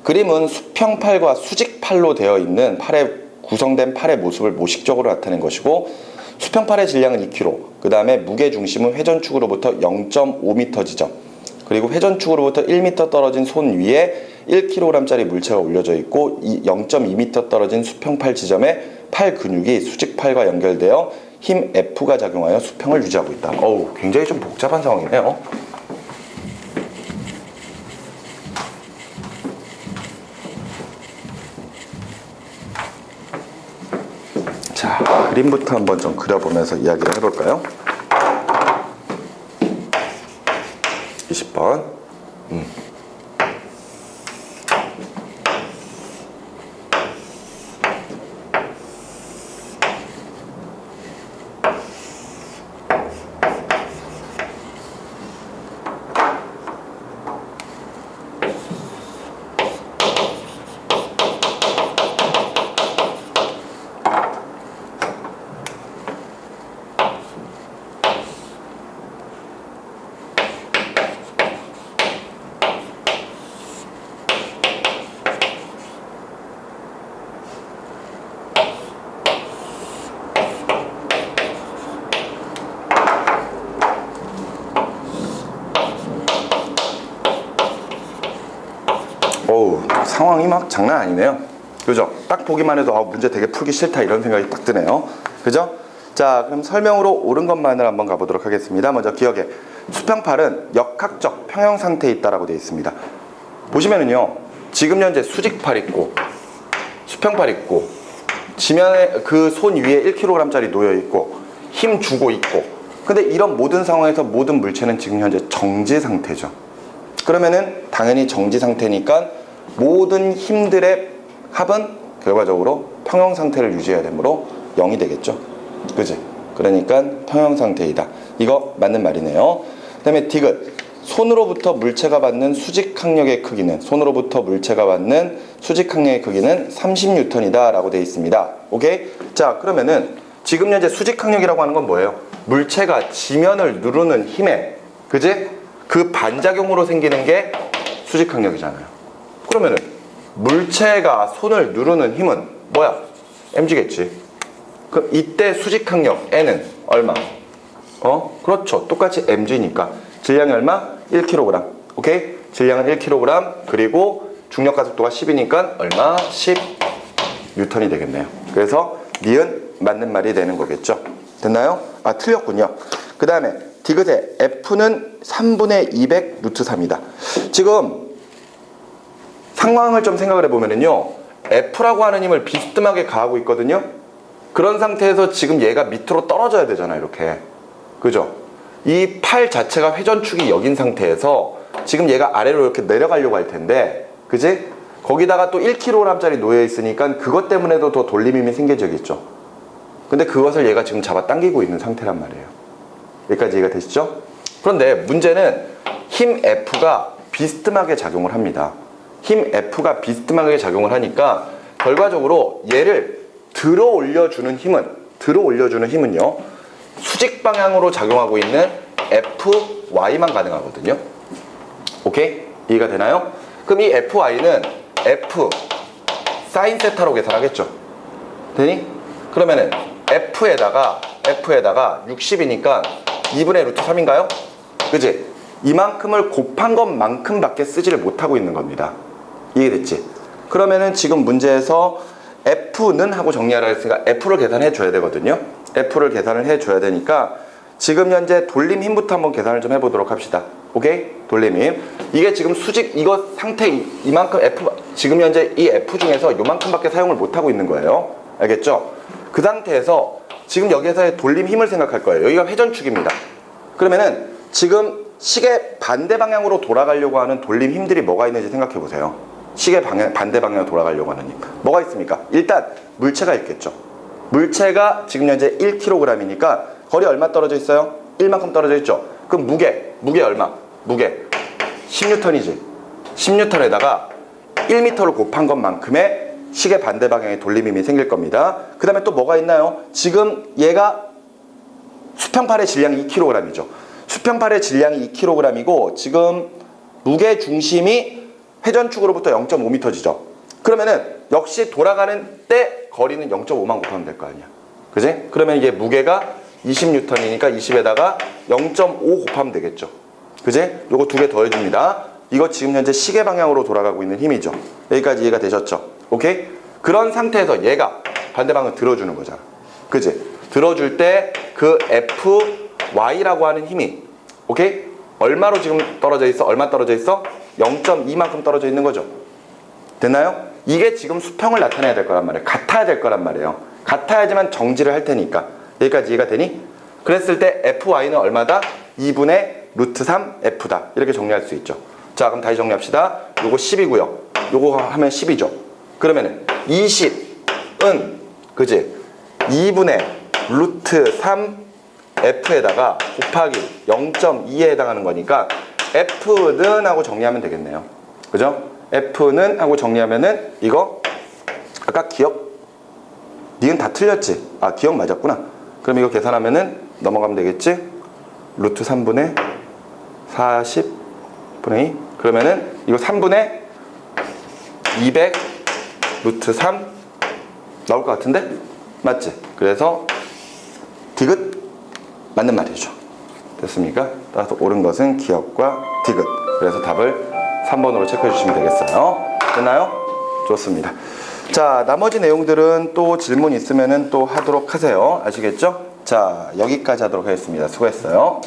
그림은 수평팔과 수직팔로 되어 있는 구성된 팔의 모습을 모식적으로 나타낸 것이고, 수평팔의 질량은 2kg, 그 다음에 무게중심은 회전축으로부터 0.5m 지점, 그리고 회전축으로부터 1m 떨어진 손 위에 1kg짜리 물체가 올려져 있고, 0.2m 떨어진 수평팔 지점에 팔 근육이 수직팔과 연결되어 힘 F가 작용하여 수평을 유지하고 있다. 어우, 굉장히 좀 복잡한 상황이네요. 자, 그림부터 한번 좀 그려보면서 이야기를 해볼까요? 20번. 어우, 상황이 막 장난 아니네요. 그죠? 딱 보기만 해도 문제 되게 풀기 싫다 이런 생각이 딱 드네요. 그죠? 자, 그럼 설명으로 옳은 것만을 한번 가보도록 하겠습니다. 먼저 기억에 수평팔은 역학적 평형 상태에 있다라고 되어 있습니다. 보시면은요, 지금 현재 수직팔 있고 수평팔 있고 지면에 그 손 위에 1kg짜리 놓여 있고 힘 주고 있고, 근데 이런 모든 상황에서 모든 물체는 지금 현재 정지 상태죠. 그러면은 당연히 정지 상태니까 모든 힘들의 합은 결과적으로 평형 상태를 유지해야 되므로 0이 되겠죠. 그지? 그러니까 평형 상태이다. 이거 맞는 말이네요. 그 다음에 디귿. 손으로부터 물체가 받는 수직 항력의 크기는 30N이다 라고 되어 있습니다. 오케이? 자, 그러면은 지금 현재 수직 항력이라고 하는 건 뭐예요? 물체가 지면을 누르는 힘에, 그지? 그 반작용으로 생기는 게 수직 항력이잖아요. 그러면은 물체가 손을 누르는 힘은 뭐야? mg겠지. 그럼 이때 수직 항력 N은 얼마? 그렇죠. 똑같이 mg니까 질량이 얼마? 1kg. 오케이? 질량은 1kg. 그리고 중력 가속도가 10이니까 얼마? 10N이 되겠네요. 그래서 니은 맞는 말이 되는 거겠죠. 됐나요? 아, 틀렸군요. 그 다음에 디귿의 F는 3분의 200 루트 3이다. 지금 상황을 좀 생각을 해보면요, F라고 하는 힘을 비스듬하게 가하고 있거든요. 그런 상태에서 지금 얘가 밑으로 떨어져야 되잖아요. 이렇게. 그죠? 이 팔 자체가 회전축이 여긴 상태에서 지금 얘가 아래로 이렇게 내려가려고 할 텐데, 그지? 거기다가 또 1kg짜리 놓여 있으니까 그것 때문에도 더 돌림힘이 생겨지겠죠. 근데 그것을 얘가 지금 잡아 당기고 있는 상태란 말이에요. 여기까지 이해가 되시죠? 그런데 문제는 힘 F가 비스듬하게 작용을 합니다. 힘 F가 비스듬하게 작용을 하니까 결과적으로 얘를 들어 올려주는 힘은요, 수직 방향으로 작용하고 있는 FY만 가능하거든요. 오케이? 이해가 되나요? 그럼 이 FY는 F 사인 세타로 계산하겠죠. 되니? 그러면은 F에다가 60이니까 2분의 루트 3인가요? 그지? 이만큼을 곱한 것만큼밖에 쓰지를 못하고 있는 겁니다. 이해됐지? 그러면은 지금 문제에서 F는 하고 정리하라 했으니까 F를 계산해 줘야 되거든요. F를 계산을 해 줘야 되니까 지금 현재 돌림 힘부터 한번 계산을 좀 해보도록 합시다. 오케이? 돌림 힘. 이게 지금 수직 이거 상태 이만큼 F, 지금 현재 이 F 중에서 요만큼밖에 사용을 못하고 있는 거예요. 알겠죠? 그 상태에서 지금 여기에서의 돌림 힘을 생각할 거예요. 여기가 회전축입니다. 그러면은 지금 시계 반대 방향으로 돌아가려고 하는 돌림 힘들이 뭐가 있는지 생각해 보세요. 시계 반대 방향으로 돌아가려고 하는 힘. 뭐가 있습니까? 일단 물체가 있겠죠. 물체가 지금 현재 1kg이니까 거리 얼마 떨어져 있어요? 1만큼 떨어져 있죠. 그럼 무게 얼마? 무게 10N이지. 10N에다가 1m를 곱한 것만큼의 시계 반대 방향의 돌림힘이 생길 겁니다. 그 다음에 또 뭐가 있나요? 지금 얘가 수평팔의 질량이 2kg이죠. 수평팔의 질량이 2kg이고 지금 무게 중심이 회전축으로부터 0.5m지죠. 그러면은 역시 돌아가는 때 거리는 0.5만 곱하면 될 거 아니야. 그지? 그러면 이게 무게가 20N이니까 20에다가 0.5 곱하면 되겠죠. 그지? 요거 두 개 더해줍니다. 이거 지금 현재 시계 방향으로 돌아가고 있는 힘이죠. 여기까지 이해가 되셨죠? 오케이? 그런 상태에서 얘가 반대 방향을 들어주는 거잖아. 그지? 들어줄 때 그 FY라고 하는 힘이, 오케이? 얼마로 지금 떨어져 있어? 얼마 떨어져 있어? 0.2만큼 떨어져 있는 거죠. 됐나요? 이게 지금 수평을 나타내야 될 거란 말이에요. 같아야 될 거란 말이에요. 같아야지만 정지를 할 테니까. 여기까지 이해가 되니? 그랬을 때 FY는 얼마다? 2분의 루트 3F다. 이렇게 정리할 수 있죠. 자, 그럼 다시 정리합시다. 요거 10이고요. 요거 하면 10이죠. 그러면은 20은, 그지? 2분의 루트 3F에다가 곱하기 0.2에 해당하는 거니까 F는 하고 정리하면 되겠네요. 그죠? F는 하고 정리하면은 이거 아까 기억? 니은 다 틀렸지? 아, 기억 맞았구나. 그럼 이거 계산하면은 넘어가면 되겠지? 루트 3분의 40분의 2. 그러면은 이거 3분의 200 루트 3 나올 것 같은데? 맞지? 그래서 디귿 맞는 말이죠. 됐습니까? 따라서 옳은 것은 기억과 디귿. 그래서 답을 3번으로 체크해 주시면 되겠어요. 됐나요? 좋습니다. 자, 나머지 내용들은 또 질문 있으면은 또 하도록 하세요. 아시겠죠? 자, 여기까지 하도록 하겠습니다. 수고했어요.